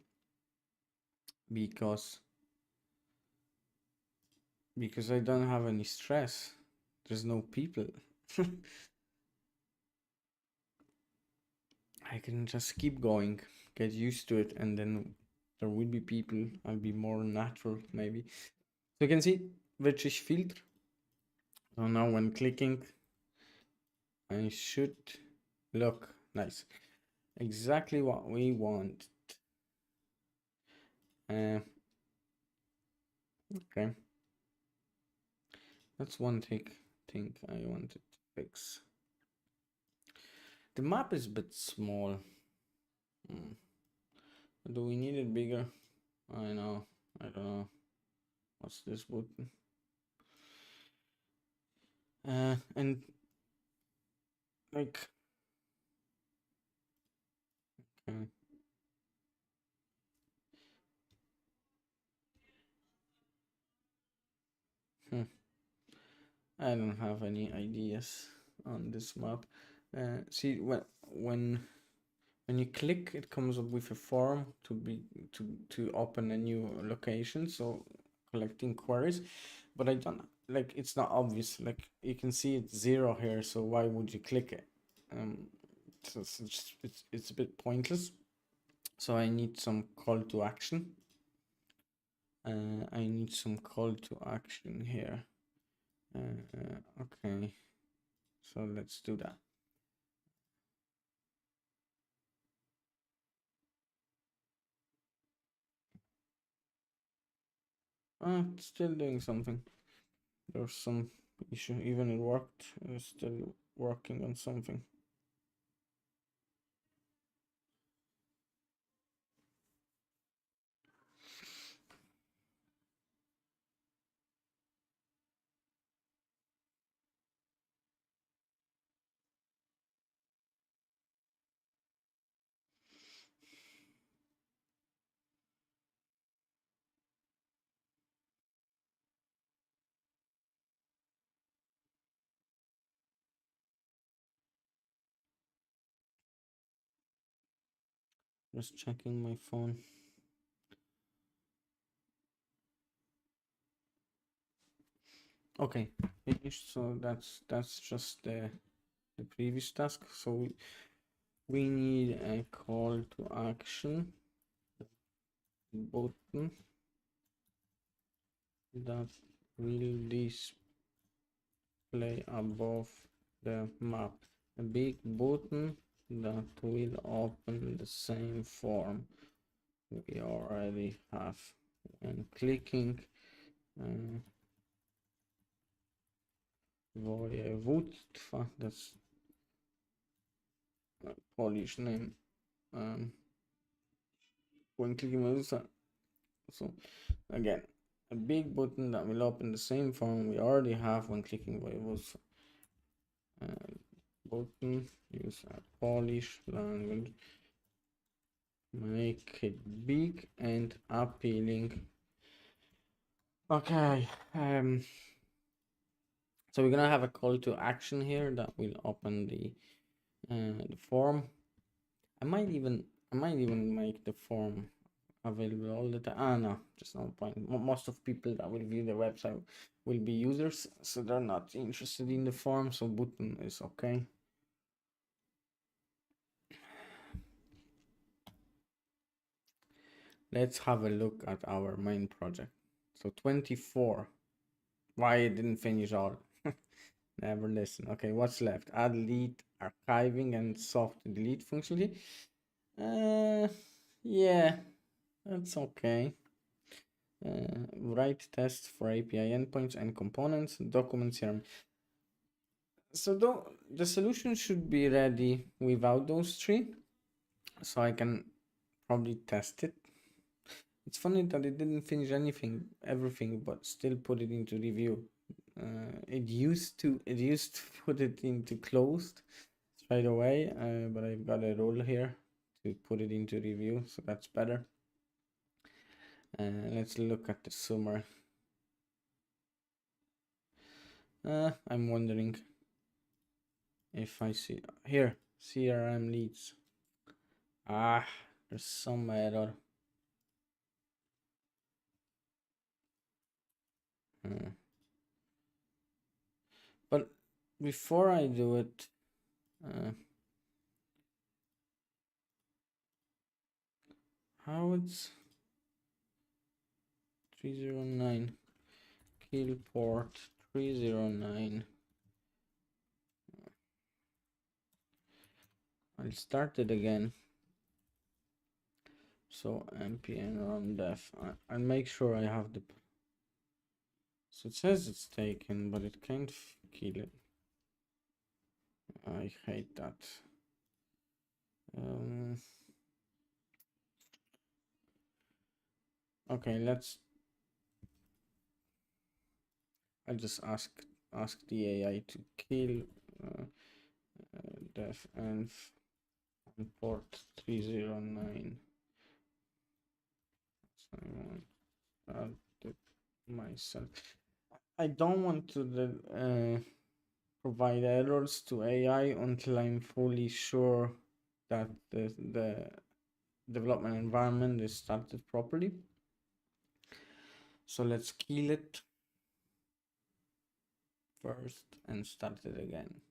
because I don't have any stress. There's no people. I can just keep going, get used to it, and then there will be people. I'll be more natural, maybe. So you can see which filter. So now when clicking, I should look nice. Exactly what we want. Okay. That's one thing I wanted to fix. The map is a bit small. Do we need it bigger? I know. I don't know. What's this button? And like, okay. I don't have any ideas on this map. See, when you click, it comes up with a form to open a new location, so collecting queries. But I don't, like, it's not obvious. Like, you can see it's 0 here, so why would you click it? So it's a bit pointless. So I need some call to action. I need some call to action here. Okay, so let's do that. It's still doing something. There's some issue. Even it worked. It's still working on something. Just checking my phone. Okay, finished. So that's just the previous task. So we need a call to action button that will display above the map. A big button that will open the same form we already have. And clicking województwa, that's a Polish name. When clicking województwa, so again, a big button that will open the same form we already have when clicking województwa. Button, use a Polish language, make it big and appealing. Okay, so we're gonna have a call to action here that will open the form. I might even make the form available all the time. Ah, no, just no point. Most of people that will view the website will be users, so they're not interested in the form. So button is okay. Let's have a look at our main project. So 24. Why it didn't finish all? Never listen. Okay, what's left? Add lead archiving and soft delete functionality. Yeah, that's okay. Write tests for API endpoints and components, document CRM. So the solution should be ready without those three, so I can probably test it. It's funny that it didn't finish everything, but still put it into review. It used to put it into closed straight away, but I've got a rule here to put it into review, so that's better. Let's look at the summary. I'm wondering if I see here CRM leads. There's some error. But before I do it, how it's 309 kill port 309. I'll start it again. So npm run def. I'll make sure I have the. So it says it's taken, but it can't kill it. I hate that. Okay, I just ask the AI to kill def env port 309. So I want add it myself. I don't want to provide errors to AI until I'm fully sure that the development environment is started properly. So let's kill it first and start it again.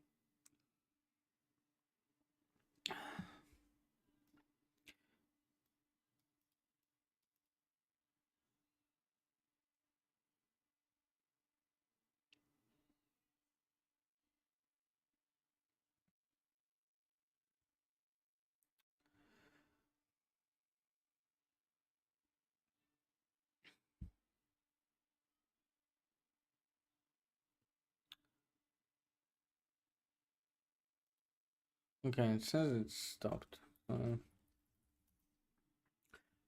Okay, it says it's stopped.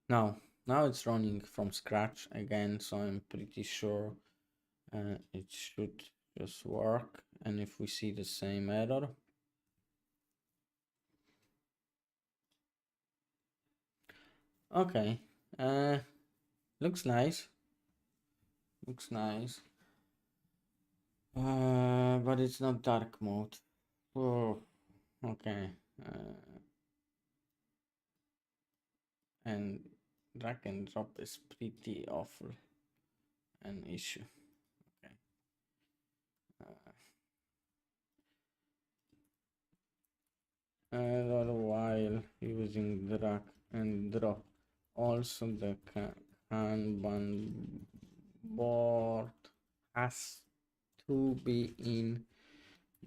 Now it's running from scratch again, so I'm pretty sure it should just work. And if we see the same error, okay, looks nice. But it's not dark mode. Oh, okay. And drag and drop is pretty awful an issue. Okay. While using drag and drop, also the Kanban board has to be in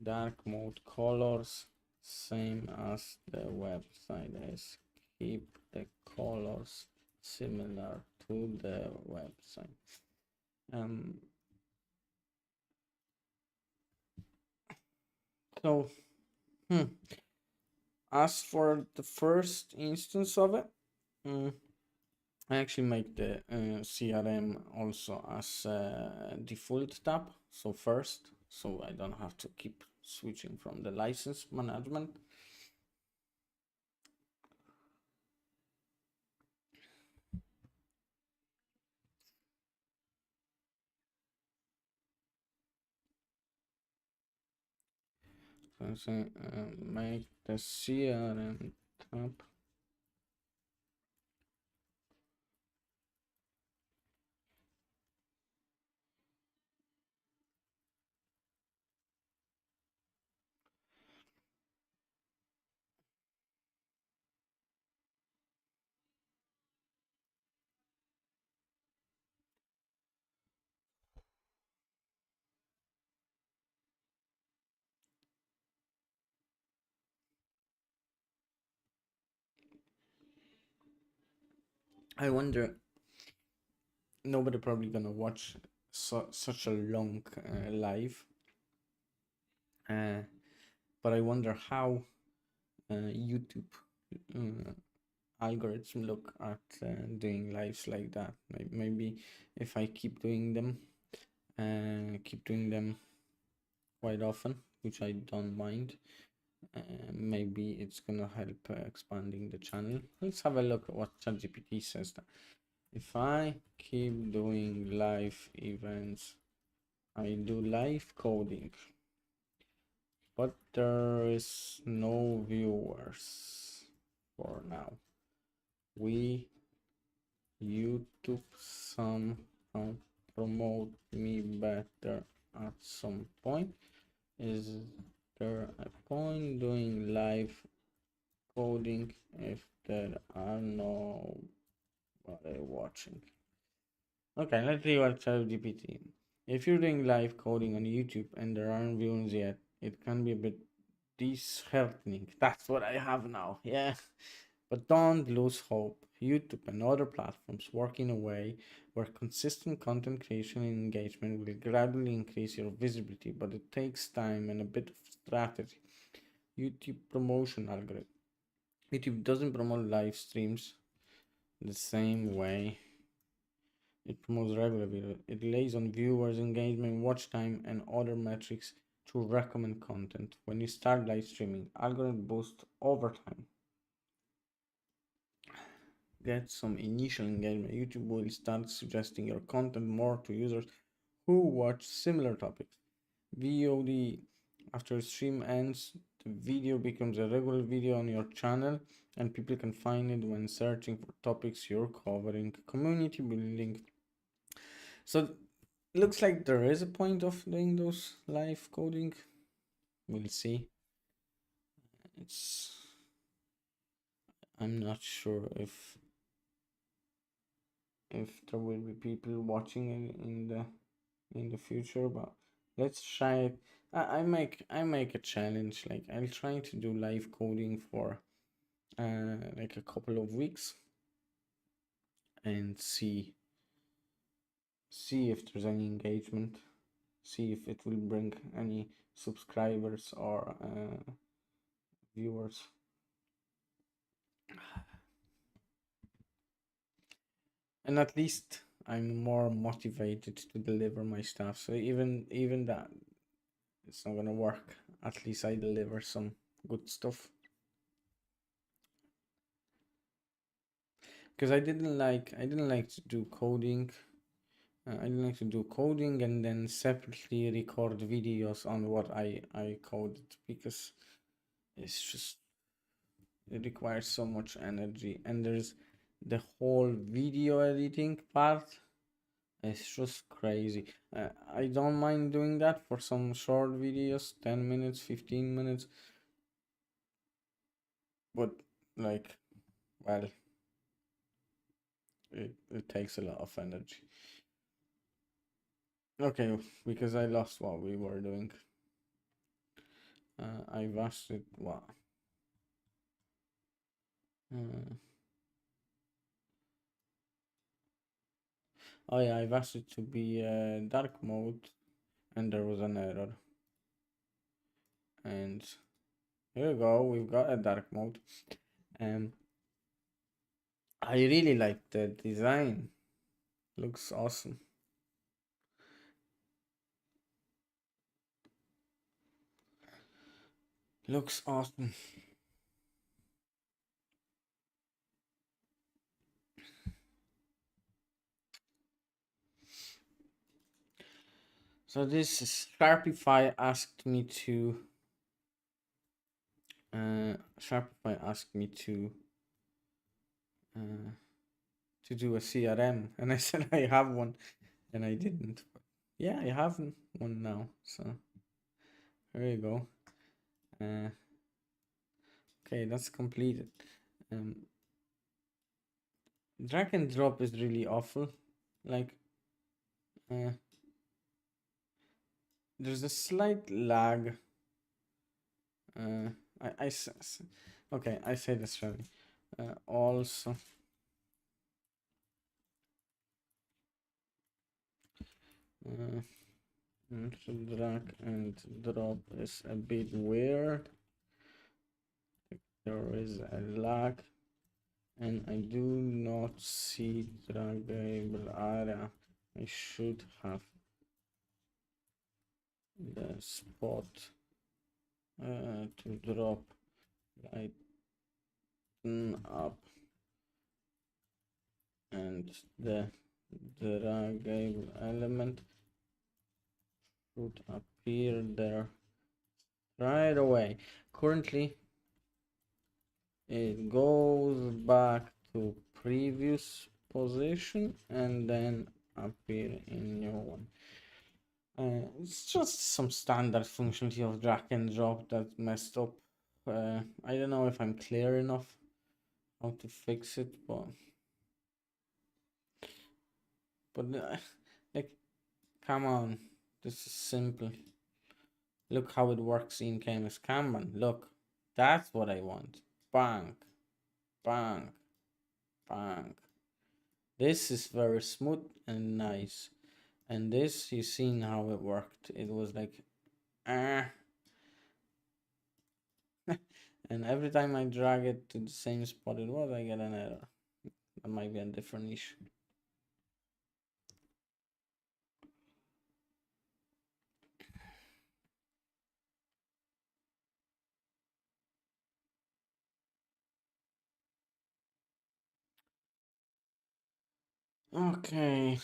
dark mode colors, same as the website is. Keep the colors similar to the website. So as for the first instance of it, I actually make the CRM also as default tab, so first, so I don't have to keep switching from the license management. So I say make the CRM tab I wonder, nobody probably gonna watch such a long live, uh, but I wonder how YouTube uh, algorithms look at doing lives like that. Maybe if I keep doing them quite often, which I don't mind, maybe it's gonna help expanding the channel. Let's have a look at what ChatGPT says. That if I keep doing live events, I do live coding, but there is no viewers for now. We YouTube some promote me better at some point. Is there a point doing live coding if there are no watching? Okay, let's see what ChatGPT. If you're doing live coding on YouTube and there aren't viewers yet, it can be a bit disheartening. That's what I have now. Yeah. But don't lose hope. YouTube and other platforms work in a way where consistent content creation and engagement will gradually increase your visibility, but it takes time and a bit of strategy. YouTube promotion algorithm. YouTube doesn't promote live streams the same way it promotes regular video. It relies on viewers, engagement, watch time, and other metrics to recommend content. When you start live streaming, algorithm boosts over time. Get some initial engagement. YouTube will start suggesting your content more to users who watch similar topics. VOD. After stream ends, the video becomes a regular video on your channel and people can find it when searching for topics you're covering. Community building. So looks like there is a point of doing those live coding. We'll see. It's I'm not sure if there will be people watching in the future, but let's try it. I make a challenge. Like I'll try to do live coding for like a couple of weeks and see if there's any engagement, see if it will bring any subscribers or viewers. And at least I'm more motivated to deliver my stuff. So even that it's not gonna work, at least I deliver some good stuff. Because I didn't like to do coding. I didn't like to do coding and then separately record videos on what I coded, because it's just it requires so much energy, and there's the whole video editing part. It's just crazy. I don't mind doing that for some short videos, 10 minutes, 15 minutes, but like, well, it takes a lot of energy. Okay, because I lost what we were doing. I've asked it what? Uh, oh yeah, I've asked it to be dark mode, and there was an error. And here we go, we've got a dark mode. I really like the design. Looks awesome. Looks awesome. So this is Sharpify asked me to Sharpify asked me uh, to do a CRM, and I said I have one, and I didn't. But yeah, I have one now. So there you go. Okay, that's completed. Um, Drag and drop is really awful. Like, uh, there's a slight lag. Uh, okay, I say this right. Also, Uh, Drag and drop is a bit weird. There is a lag, and I do not see draggable area. I should have the spot to drop lighten up, and the draggable element should appear there right away. Currently, it goes back to previous position and then appear in new one. It's just some standard functionality of drag and drop that messed up. I don't know if I'm clear enough how to fix it, but like, come on, this is simple. Look how it works in KMX Kanban. Look, that's what I want. Bang, bang, bang. This is very smooth and nice. And this, you seen how it worked. It was like, ah. And every time I drag it to the same spot it was, I get an error. That might be a different issue. Okay.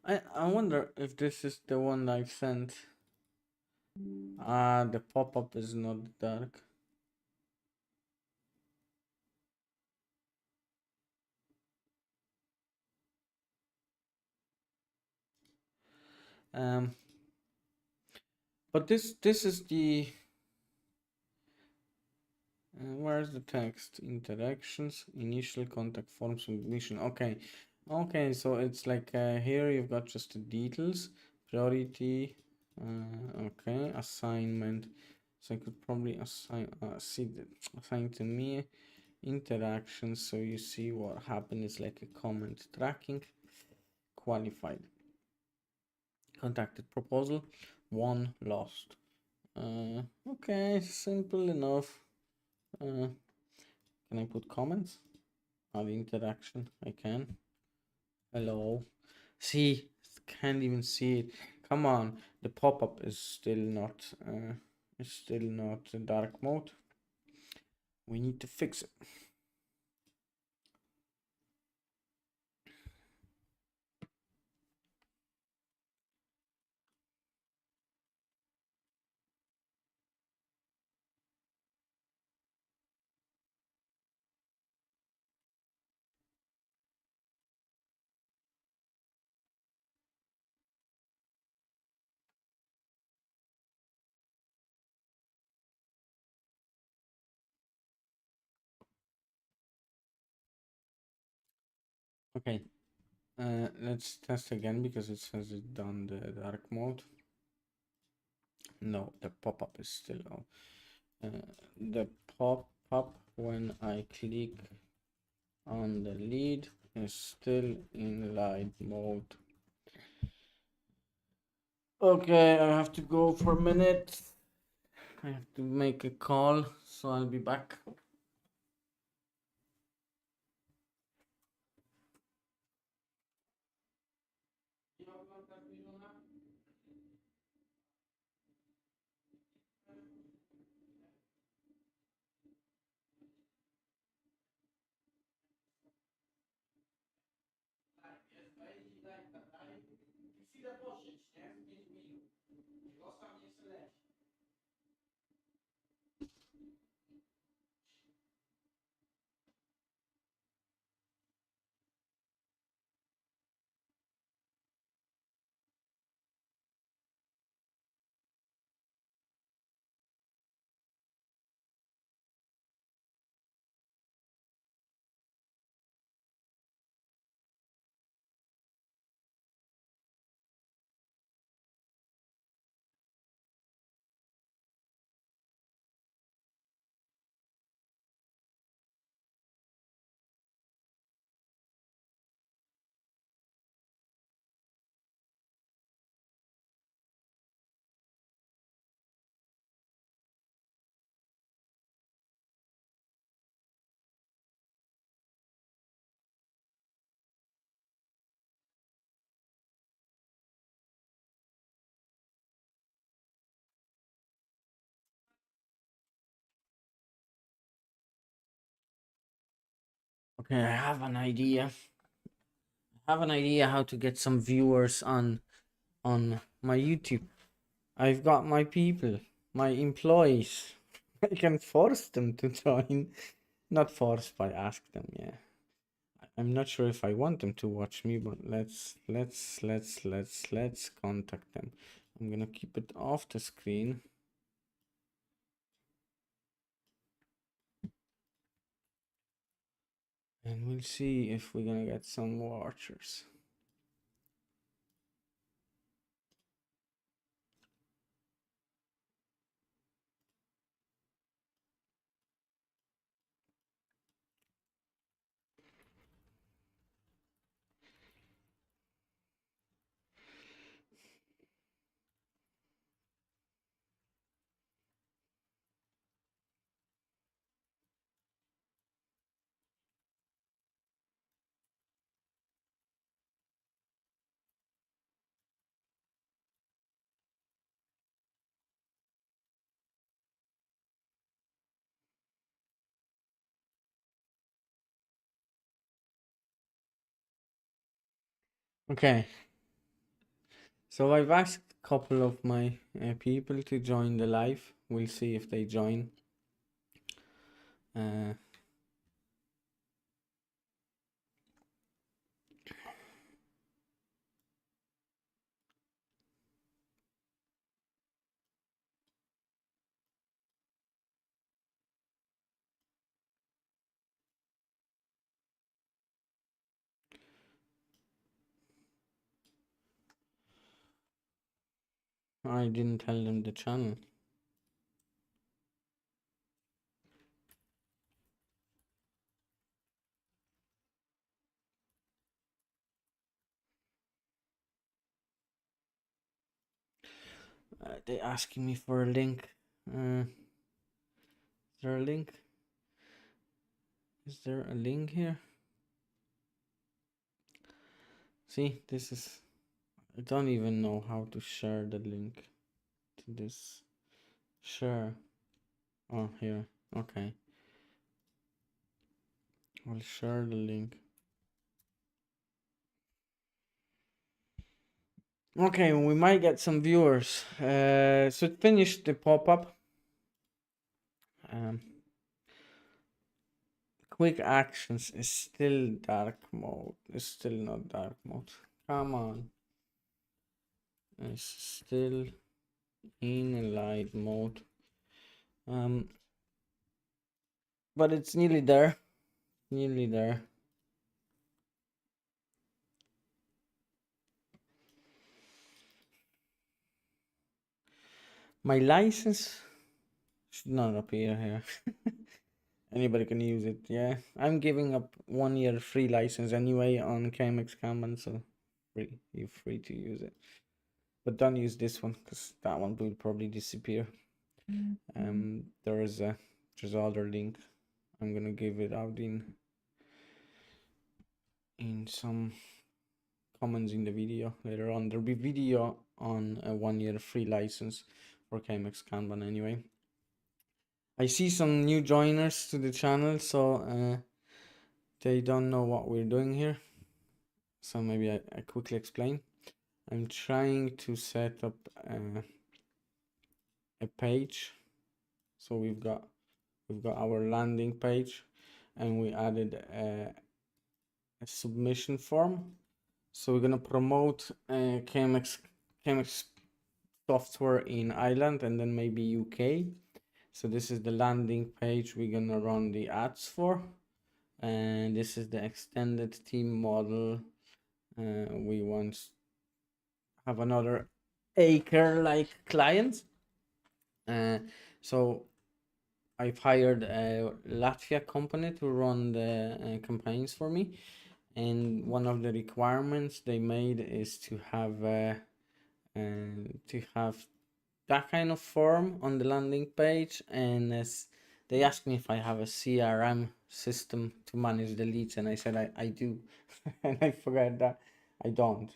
I wonder if this is the one I sent. Ah, the pop-up is not dark. Um, but this is the where's the text? Interactions, initial contact form submission. Okay, okay. So it's like here you've got just the details, priority. Okay, assignment. So I could probably assign assign to me interactions. So you see what happened is like a comment tracking, qualified, contacted proposal, one lost. Okay, simple enough. Can I put comments? On interaction, I can. Hello. See, can't even see it. Come on, the pop-up is still not dark mode. We need to fix it. Okay. Let's test again because it says it done the dark mode. No, the pop-up is still on. The pop-up when I click on the lead is still in light mode. Okay, I have to go for a minute. I have to make a call, so I'll be back. Okay, I have an idea. I have an idea how to get some viewers on my YouTube. I've got my people, my employees. I can force them to join. Not force, but ask them, yeah. I'm not sure if I want them to watch me, but let's contact them. I'm gonna keep it off the screen. And we'll see if we're gonna get some watchers. Okay, so I've asked a couple of my people to join the live. We'll see if they join. Uh, I didn't tell them the channel. They asking me for a link. Is there a link? Is there a link here? See, this is. I don't even know how to share the link to this. Share. Oh, here. Okay. I'll share the link. Okay, we might get some viewers. So it finished the pop-up. Um, quick actions is still dark mode. It's still not dark mode. Come on. It's still in light mode. But it's nearly there. Nearly there. My license should not appear here. Anybody can use it, yeah. I'm giving up 1 year free license anyway on KMX Kanban, so free. You're free to use it. But don't use this one because that one will probably disappear. There's other link. I'm gonna give it out in some comments in the video later on. There'll be video on a 1 year free license for KMX Kanban anyway. I see some new joiners to the channel, so they don't know what we're doing here. So maybe I quickly explain. I'm trying to set up a page. So we've got our landing page, and we added a submission form. So we're gonna promote KMX software in Ireland and then maybe UK. So this is the landing page we're gonna run the ads for, and this is the extended team model. We want have another acre like client. So I've hired a Latvia company to run the campaigns for me, and one of the requirements they made is to have that kind of form on the landing page, and they asked me if I have a CRM system to manage the leads, and I said I do, and I forgot that I don't.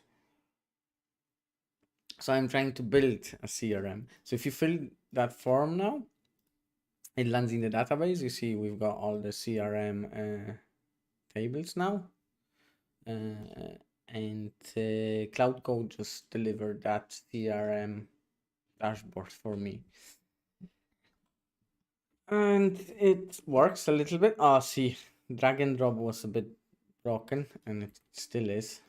So I'm trying to build a CRM. So if you fill that form now, it lands in the database. You see we've got all the CRM tables now. And Cloud Code just delivered that CRM dashboard for me. And it works a little bit. Oh, see, drag and drop was a bit broken, and it still is.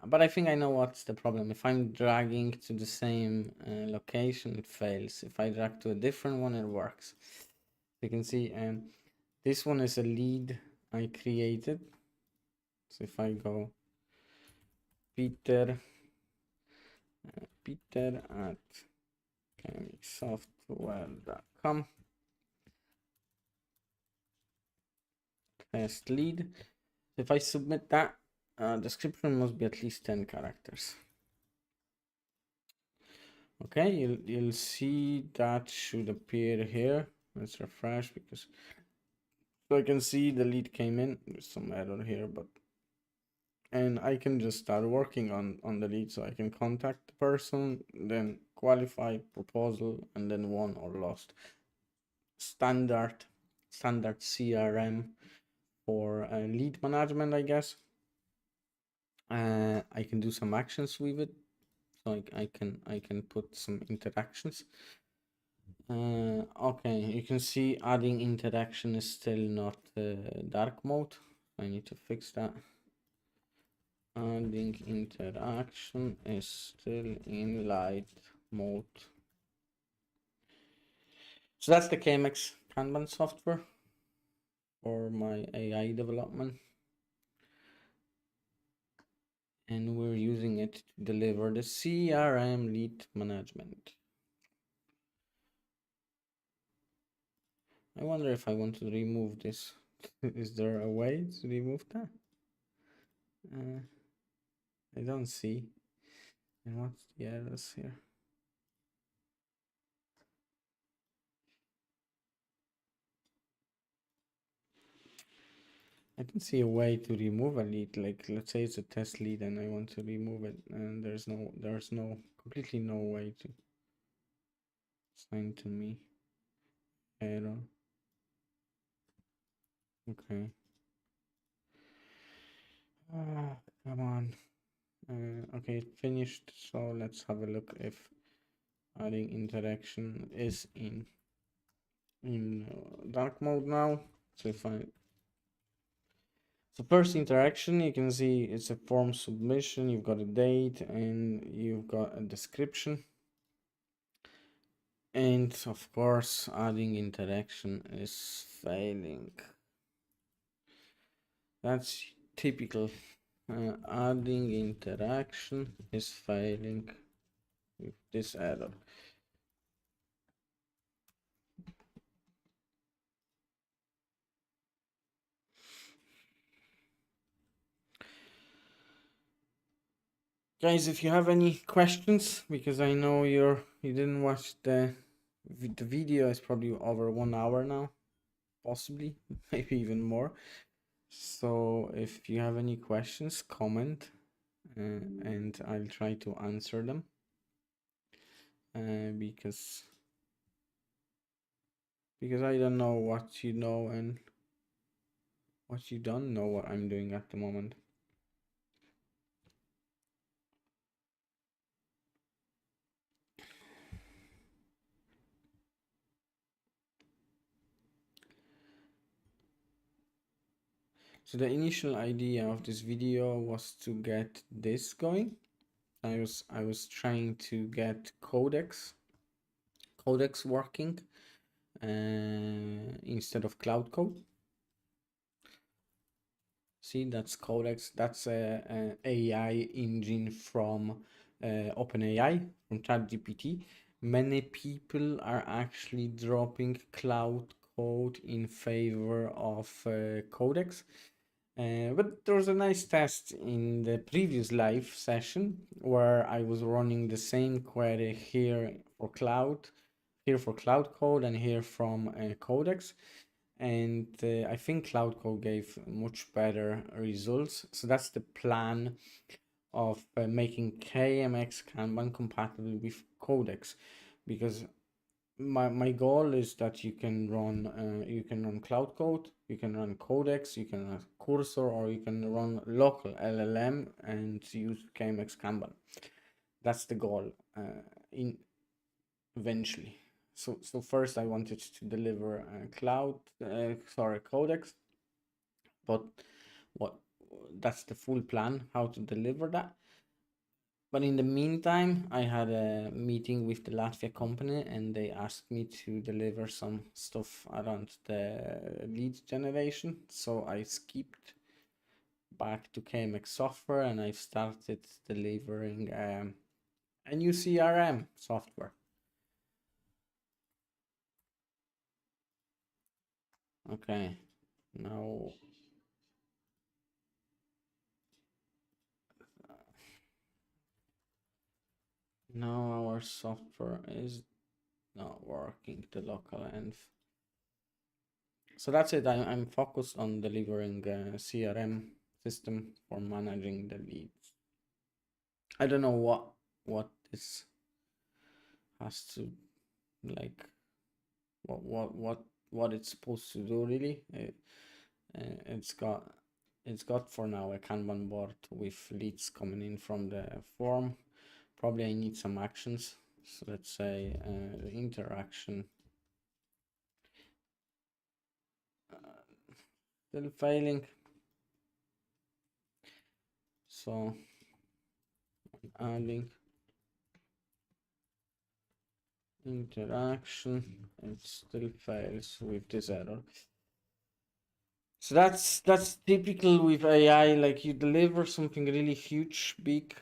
But I think I know what's the problem. If I'm dragging to the same location, it fails. If I drag to a different one, it works. You can see, this one is a lead I created. So if I go Peter at kmxsoftware.com, test lead. If I submit that, description must be at least 10 characters. Okay, you'll see that should appear here. Let's refresh, because so I can see the lead came in. There's some error here, but and I can just start working on the lead. So I can contact the person, then qualify, proposal, and then won or lost. Standard CRM for lead management, I guess. I can do some actions with it, so I can put some interactions. Okay, you can see adding interaction is still not dark mode. I need to fix that. Adding interaction is still in light mode. So that's the KMX Kanban software for my AI development. And we're using it to deliver the CRM lead management. I wonder if I want to remove this. Is there a way to remove that? I don't see. And what's the errors here? I don't see a way to remove a lead. Like, let's say it's a test lead and I want to remove it, and there's completely no way to assign to me. Error. Okay. Come on. Okay, it finished. So let's have a look if adding interaction is in dark mode now. So if I first interaction, you can see it's a form submission. You've got a date and you've got a description. And of course, adding interaction is failing. That's typical. Adding interaction is failing with this error. Guys, if you have any questions, because I know you didn't watch the video is probably over 1 hour now, possibly, maybe even more. So if you have any questions, comment, and I'll try to answer them. Because I don't know what you know and what you don't know what I'm doing at the moment. So the initial idea of this video was to get this going. I was trying to get codex working instead of cloud code. See, that's codex. That's a AI engine from OpenAI, from ChatGPT. Many people are actually dropping cloud code in favor of codex. But there was a nice test in the previous live session where I was running the same query here for cloud code and here from codex. And I think cloud code gave much better results. So that's the plan of making KMX Kanban compatible with codex, because my goal is that you can run cloud code, you can run codex, you can run cursor, or you can run local LLM and use KMX Kanban. That's the goal in eventually. So first I wanted to deliver codex, but what that's the full plan how to deliver that. But in the meantime, I had a meeting with the Latvia company and they asked me to deliver some stuff around the lead generation. So I skipped back to KMX software and I started delivering a new CRM software. Okay, now our software is not working, the local env. So that's it. I'm focused on delivering a CRM system for managing the leads. I don't know what this has to like what it's supposed to do really. It's got for now a Kanban board with leads coming in from the form. Probably I need some actions. So let's say the interaction still failing. So adding interaction, it still fails with this error. So that's typical with AI. Like you deliver something really huge, big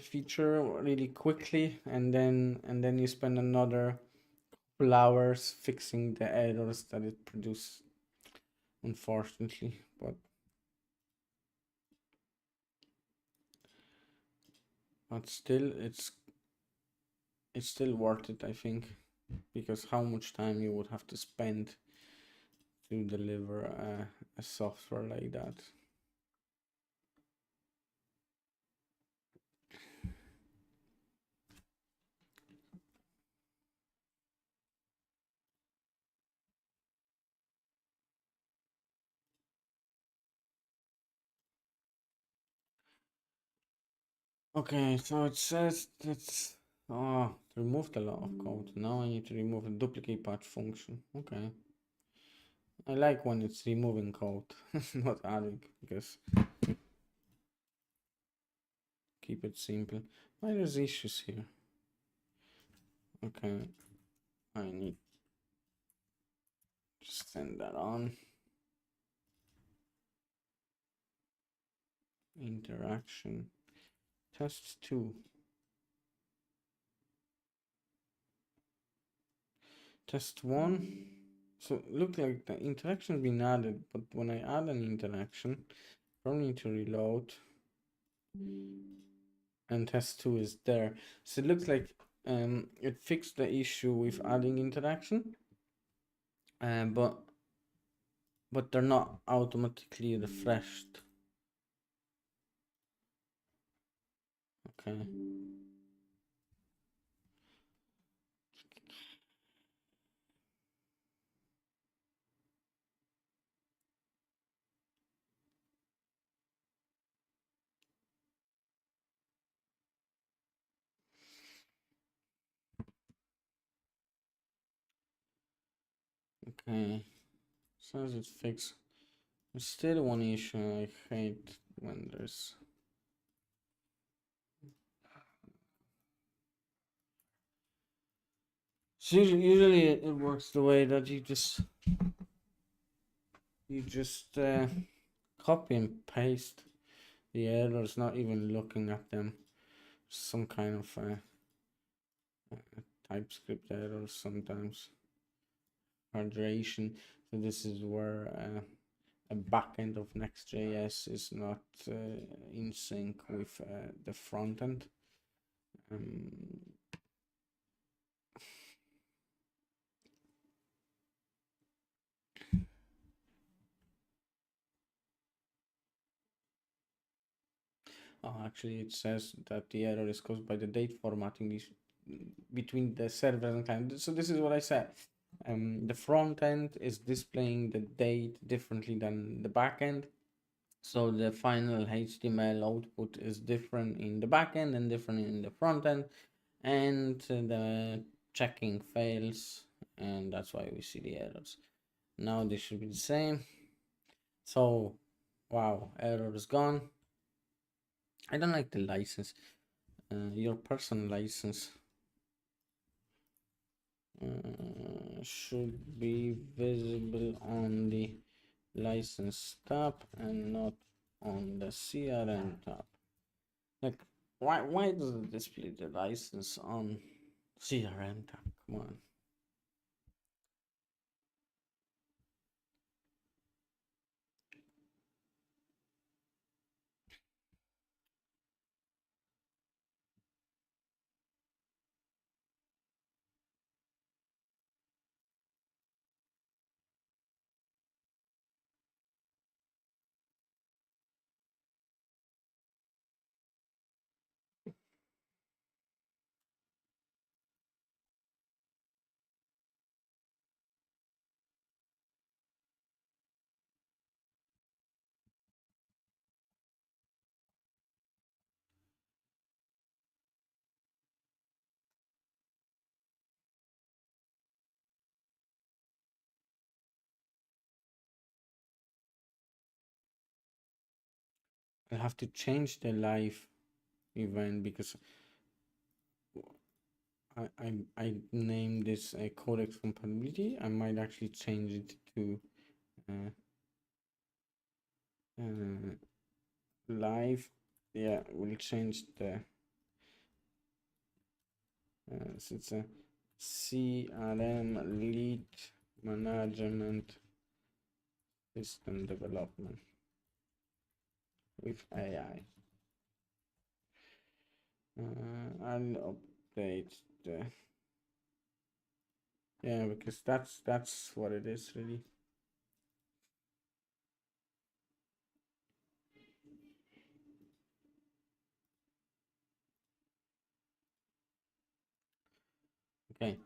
feature really quickly, and then you spend another couple hours fixing the errors that it produces. Unfortunately, but still, it's still worth it, I think, because how much time you would have to spend to deliver a software like that. Okay, so it says that's removed a lot of code. Now I need to remove a duplicate patch function. Okay. I like when it's removing code, not adding, because keep it simple. Why there's issues here? Okay, I need to send that on. Interaction. Test 2. Test 1. So look like the interaction been added, but when I add an interaction, probably need to reload. And test 2 is there. So it looks like it fixed the issue with adding interaction, but they're not automatically refreshed. Okay. Okay. Says it's fixed. There's still one issue I hate when there's usually it works the way that you just copy and paste the errors, not even looking at them. Some kind of TypeScript errors sometimes. Hydration. So this is where a backend of Next.js is not in sync with the front end. Actually, it says that the error is caused by the date formatting. between the server and client. So this is what I said. The front end is displaying the date differently than the back end. So the final HTML output is different in the back end and different in the front end, and the checking fails, and that's why we see the errors. Now this should be the same. So, wow, error is gone. I don't like the license. Your personal license should be visible on the license tab and not on the CRM tab. Like, why does it display the license on CRM tab? Come on. I have to change the live event because I named this a codex compatibility. I might actually change it to uh, live. Yeah, we'll change the so it's a CRM lead management system development with AI. I'll update the yeah, because that's what it is really. Okay,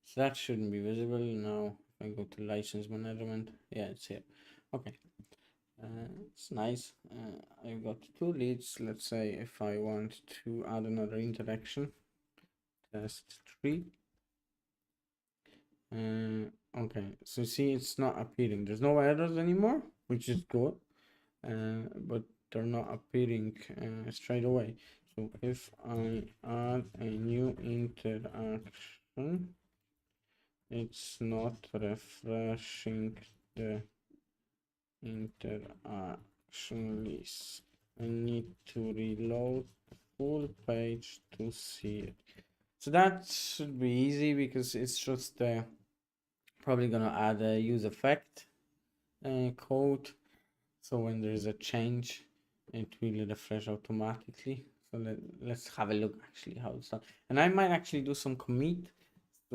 so that shouldn't be visible now. If I go to license management, yeah, it's here. Okay, it's nice. I've got two leads. Let's say if I want to add another interaction, test 3. Okay, so see, it's not appearing. There's no errors anymore, which is good. But they're not appearing straight away. So if I add a new interaction, it's not refreshing the interaction list. I need to reload the full page to see it. So that should be easy because it's just probably gonna add a use effect code. So when there is a change, it will refresh automatically. So let's have a look actually how it's done. And I might actually do some commit.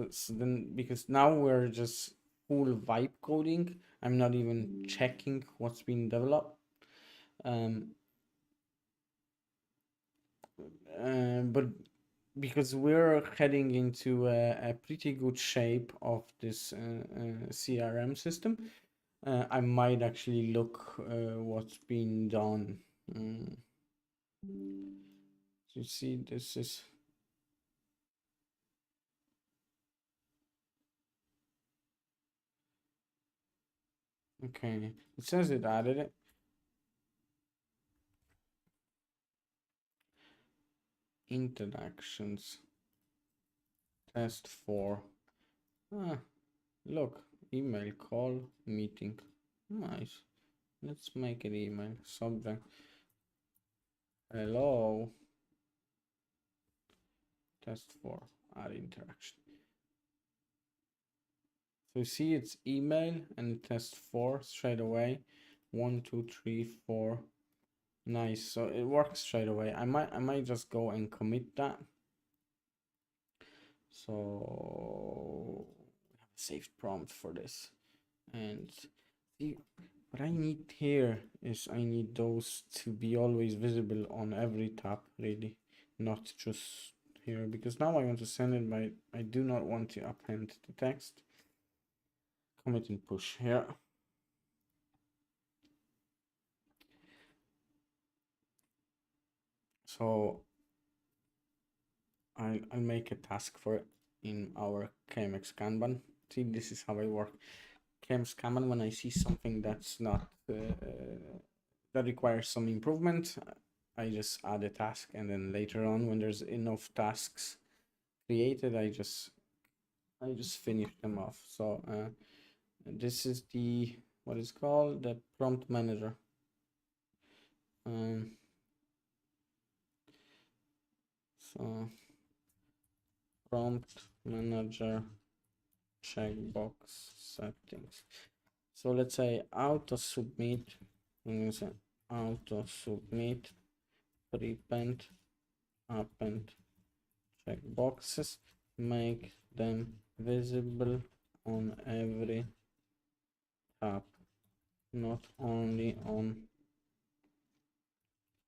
So then because now we're just full vibe coding. I'm not even checking what's been developed. But because we're heading into a pretty good shape of this CRM system, I might actually look what's been done. You see, this is okay. It says it added it. Interactions test 4. Ah, look, email call meeting. Nice. Let's make it email subject. Hello. Test 4. Add interaction. So you see, it's email and test 4 straight away. 1, 2, 3, 4. Nice. So it works straight away. I might just go and commit that. So we have a saved prompt for this. And see, what I need here is I need those to be always visible on every tab, really, not just here because now I want to send it, but I do not want to append the text. Commit and push here. So I'll make a task for it in our KMX Kanban. See, this is how I work. KMX Kanban, when I see something that's not that requires some improvement, I just add a task, and then later on, when there's enough tasks created, I just finish them off. So this is the what is called the prompt manager. So prompt manager checkbox settings. So let's say auto submit. I'm gonna say auto submit, prepend, append checkboxes. Make them visible on every tab, not only on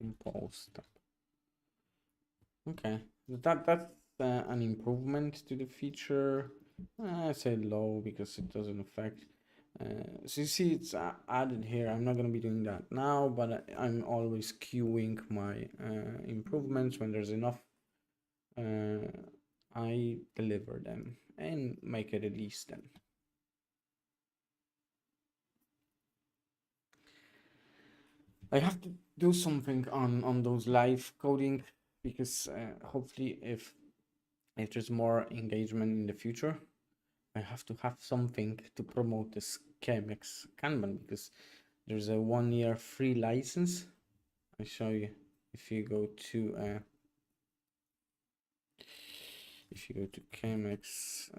compose tab. Okay, that's an improvement to the feature. I say low because it doesn't affect. So you see it's added here. I'm not going to be doing that now, but I'm always queuing my improvements. When there's enough, I deliver them and make a release then. I have to do something on those live coding because hopefully if there's more engagement in the future, I have to have something to promote this KMX Kanban because there's a 1-year free license. I'll show you if you go to KMX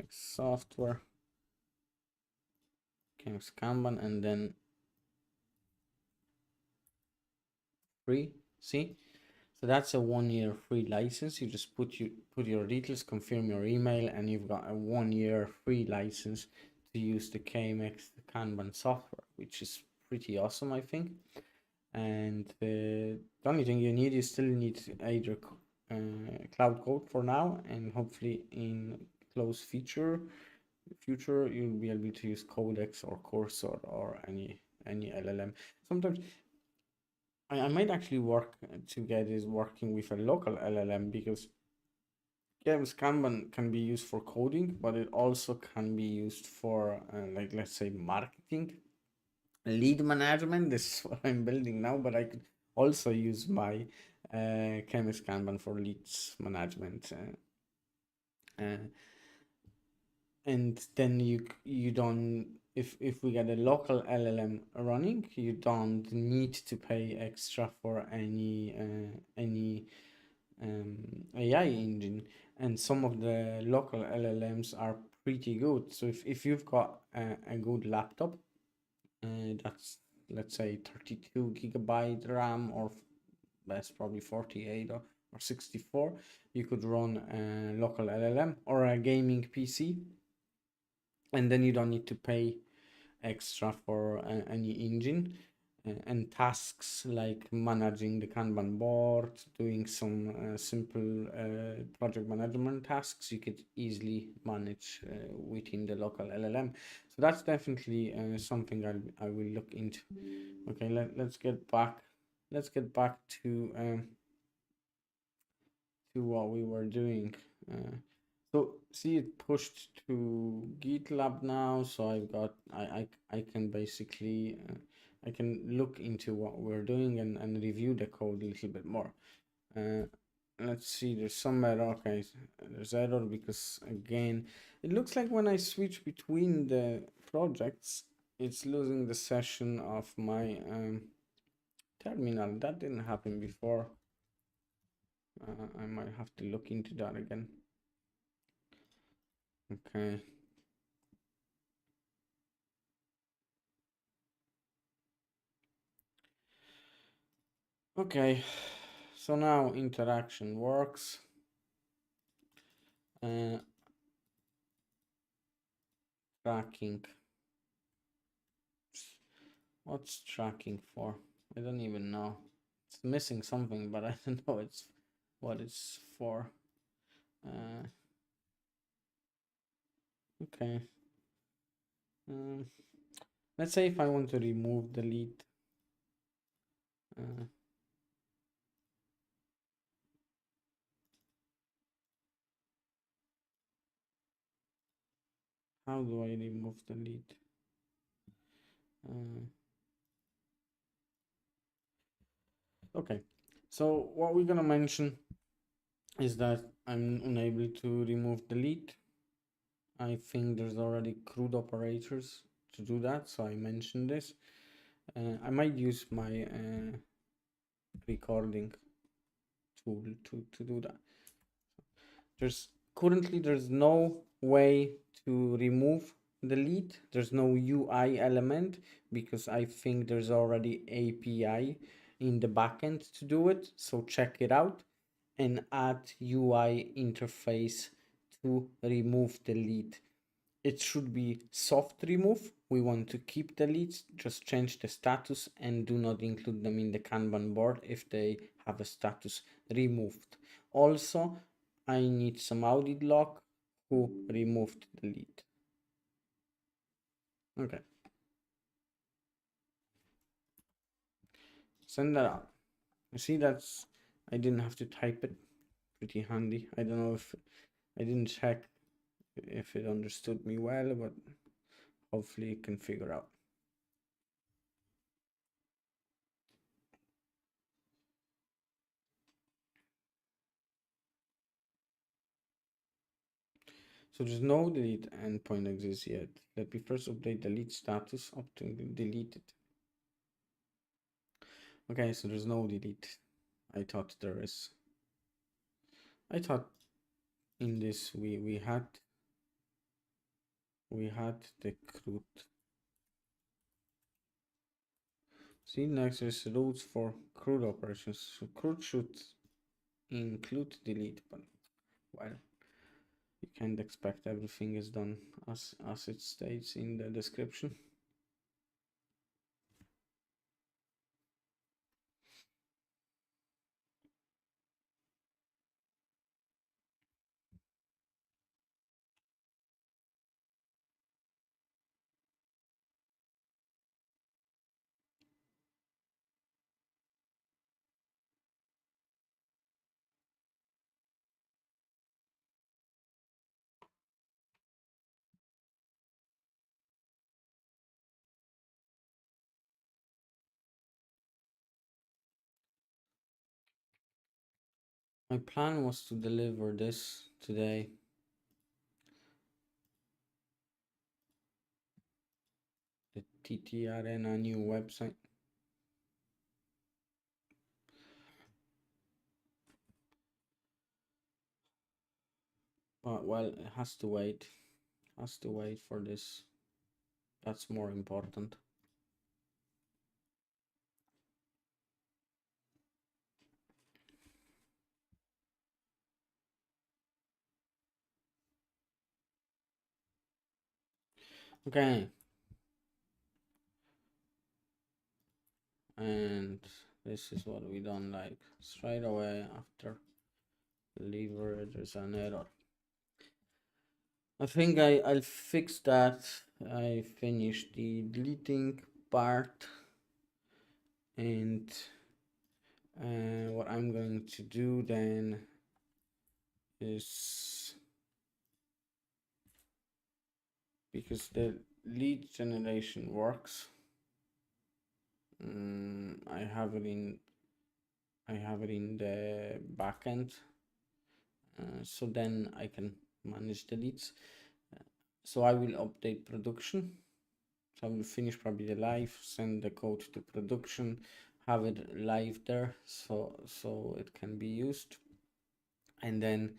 software, KMX Kanban, and then free. See, so that's a 1-year free license. You just put your details, confirm your email, and you've got a 1-year free license to use the KMX Kanban software, which is pretty awesome, I think. And the only thing you still need either cloud code for now, and hopefully in close future you'll be able to use Codex or Cursor or any LLM. Sometimes I might actually work to get is working with a local LLM because KMX Kanban can be used for coding, but it also can be used for like let's say marketing, lead management. This is what I'm building now, but I could also use my KMX Kanban for leads management. And then you don't, if we get a local LLM running, you don't need to pay extra for any AI engine, and some of the local LLMs are pretty good. So if you've got a good laptop that's let's say 32 gigabyte RAM, or that's probably 48 or 64, you could run a local LLM or a gaming PC, and then you don't need to pay extra for any engine. And tasks like managing the Kanban board, doing some simple project management tasks, you could easily manage within the local LLM. So that's definitely something I will look into. Okay, let's get back. Let's get back to what we were doing. So see, it pushed to GitLab now, so I've got I can basically I can look into what we're doing and review the code a little bit more. Let's see, there's some error. Okay, there's error because again, it looks like when I switch between the projects, it's losing the session of my terminal. That didn't happen before. I might have to look into that again. Okay. Okay, so now interaction works. Tracking. What's tracking for? I don't even know. It's missing something, but I don't know what it's for. Okay. Um, let's say if I want to remove the lead. Uh, how do I remove the lead? Okay. So what we're gonna mention is that I'm unable to remove the lead. I think there's already CRUD operators to do that, so I mentioned this. I might use my recording tool to do that. There's no way to remove the lead. There's no UI element because I think there's already API in the backend to do it. So check it out and add UI interface to remove the lead. It should be soft remove. We want to keep the leads, just change the status and do not include them in the Kanban board if they have a status removed. Also, I need some audit log who removed the lead. Okay. Send that out. You see, I didn't have to type it. Pretty handy. I don't know if I didn't check if it understood me well, but hopefully it can figure out. So there's no delete endpoint exists yet. Let me first update delete status up to deleted. Okay, so there's no delete. I thought there is. I thought in this we had the CRUD. See, next is rules for CRUD operations. So CRUD should include delete, but well, you can't expect everything is done as it states in the description. My plan was to deliver this today. The TT Arena new website. But well, it has to wait. Has to wait for this. That's more important. Okay. And this is what we don't like. Straight away after deliver, there's an error. I think I'll fix that. I finished the deleting part, and what I'm going to do then is, because the lead generation works, I have it in the backend, so then I can manage the leads. So I will update production. So I will finish probably the live, send the code to production, have it live there, so it can be used. And then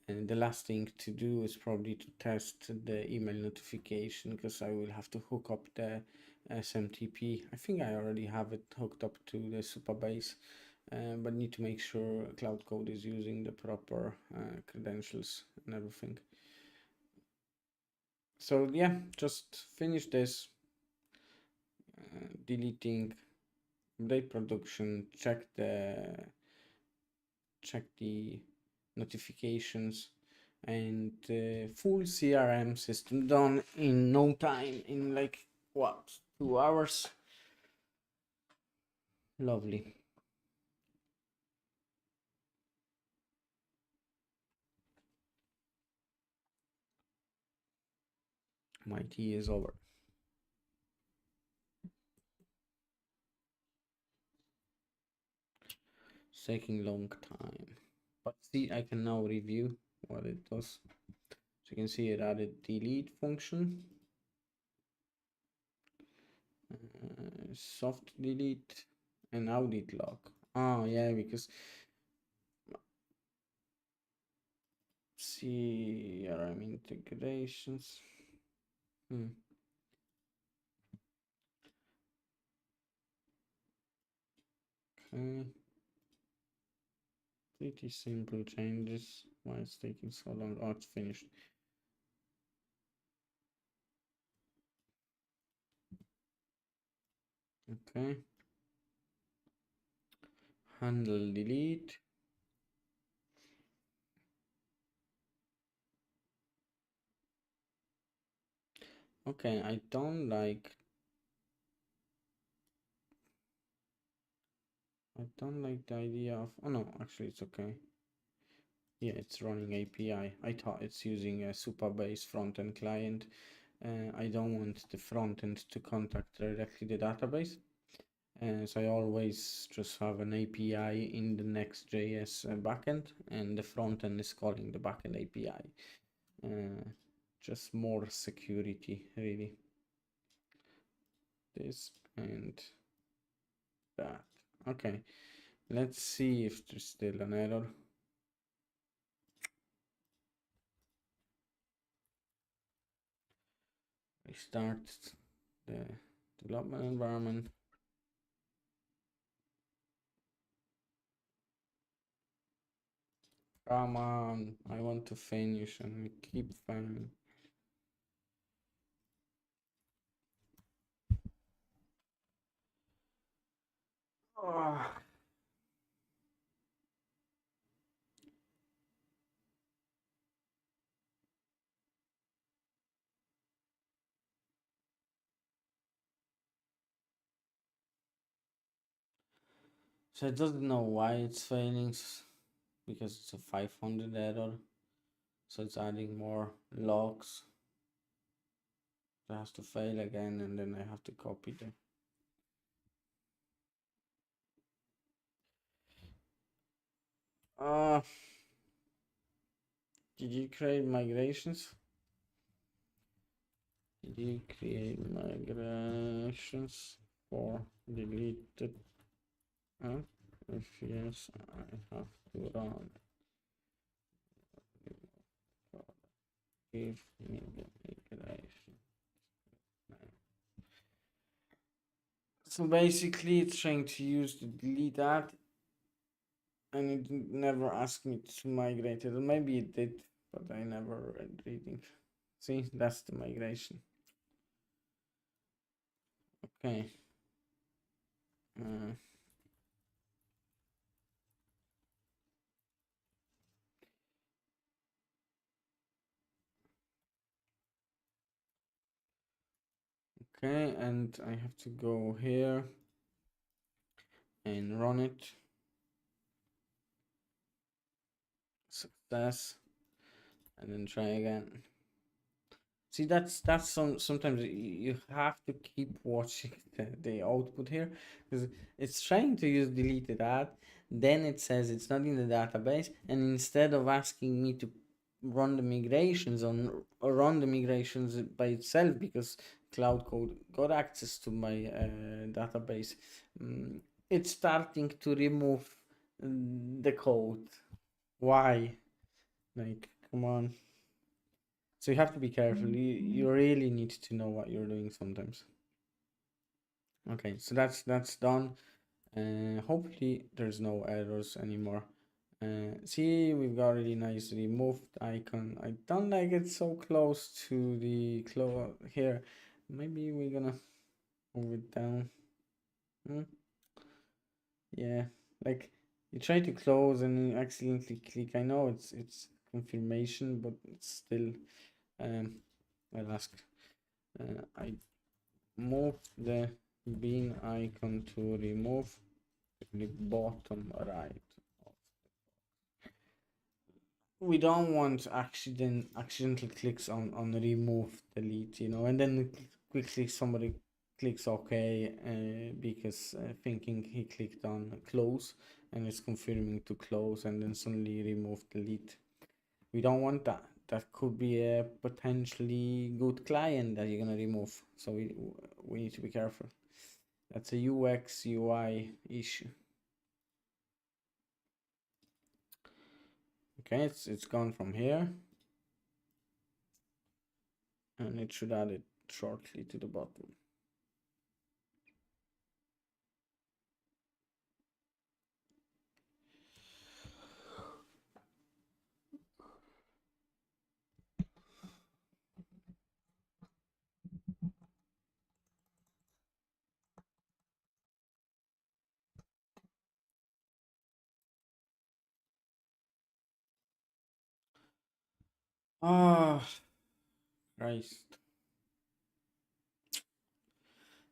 the last thing to do is probably to test the email notification, because I will have to hook up the SMTP. I think I already have it hooked up to the Supabase, but need to make sure Cloud Code is using the proper credentials and everything. So yeah, just finish this, deleting, update production, check the check the notifications, and full CRM system done in no time, in like what, 2 hours. Lovely. My tea is over. It's taking long time, but see, I can now review what it does. So you can see it added delete function, soft delete, and audit log. Oh yeah, because CRM integrations. Okay. Pretty simple changes. Why it's taking so long? Oh, it's finished. Okay. Handle delete. Okay, I don't like the idea of, oh no, actually it's okay. Yeah, it's running API. I thought it's using a super-based front-end client. I don't want the front-end to contact directly the database. So I always just have an API in the Next.js backend, and the front-end is calling the backend API. Just more security, really. This and that. Okay, let's see if there's still an error. Restart the development environment. Come on, I want to finish and keep failing. Oh. So it doesn't know why it's failing, because it's a 500 error. So it's adding more logs. It has to fail again, and then I have to copy them. Did you create migrations? Did you create migrations for deleted? If yes, I have to run. Give me the migration. So basically, it's trying to use the delete that, and it never asked me to migrate it. Or maybe it did, but I never read reading. See, that's the migration. Okay. Okay, and I have to go here and run it. Success, and then try again. See, that's sometimes you have to keep watching the output here, because it's trying to use deleted add, then it says it's not in the database, and instead of asking me to run the migrations or run the migrations by itself, because Cloud Code got access to my database, it's starting to remove the code. Why? Like, come on. So you have to be careful. You really need to know what you're doing sometimes. Okay, so that's done. Hopefully there's no errors anymore. See, we've got a really nice removed icon. I don't like it so close to the here. Maybe we're gonna move it down. Yeah, like You try to close and you accidentally click. I know it's confirmation, but it's still. I'll ask. I move the bin icon to remove the bottom right. We don't want accidental clicks on remove delete, and then quickly somebody clicks OK because thinking he clicked on close and it's confirming to close and then suddenly remove delete. We don't want that. That could be a potentially good client that you're gonna remove, so we need to be careful. That's a UX UI issue. Okay, it's gone from here, and it should add it shortly to the bottom. Ah, Christ.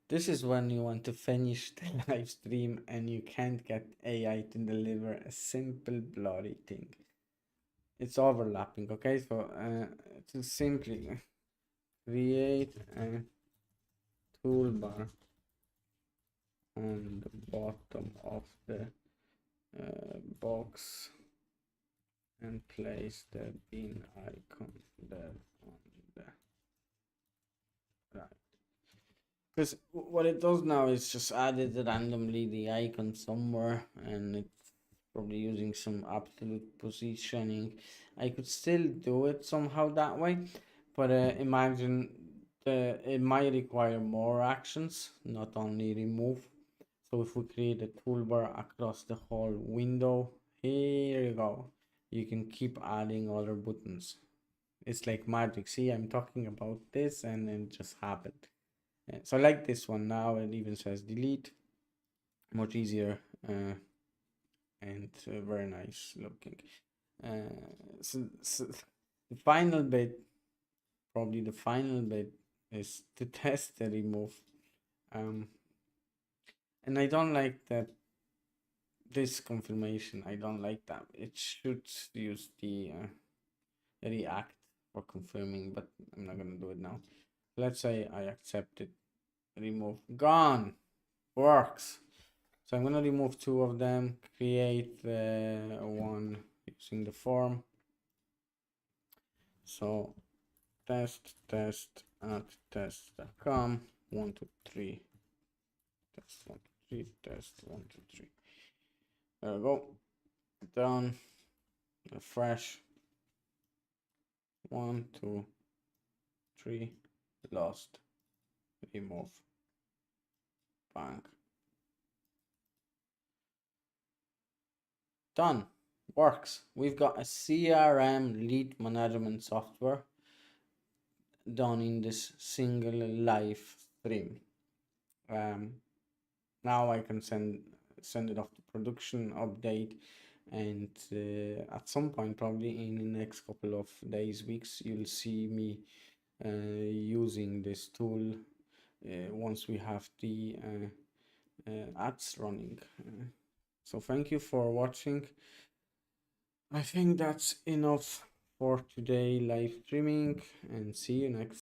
This is when you want to finish the live stream and you can't get AI to deliver a simple bloody thing. It's overlapping, okay? So to simply create a toolbar on the bottom of the box and place the bin icon there on the right. Because what it does now is just added randomly the icon somewhere, and it's probably using some absolute positioning. I could still do it somehow that way, but imagine it might require more actions, not only remove. So if we create a toolbar across the whole window, here you go. You can keep adding other buttons. It's like magic. See, I'm talking about this and it just happened. So I like this one now. It even says delete. Much easier and very nice looking. So the final bit, probably the final bit, is to test the remove. And I don't like that this confirmation. I don't like that. It should use the react for confirming, but I'm not gonna do it now. Let's say I accept it. Remove. Gone. Works. So I'm gonna remove two of them, create one using the form. So test at test.com 1 2 3 test 1 2 3 test 1 2 3. There we go. Done. Refresh. 1 2 3 lost. Remove. Bang. Done. Works. We've got a CRM lead management software done in this single live stream. Now I can send it off to production update, and at some point, probably in the next couple of days, weeks, you'll see me using this tool once we have the ads running. So thank you for watching. I think that's enough for today live streaming, and see you next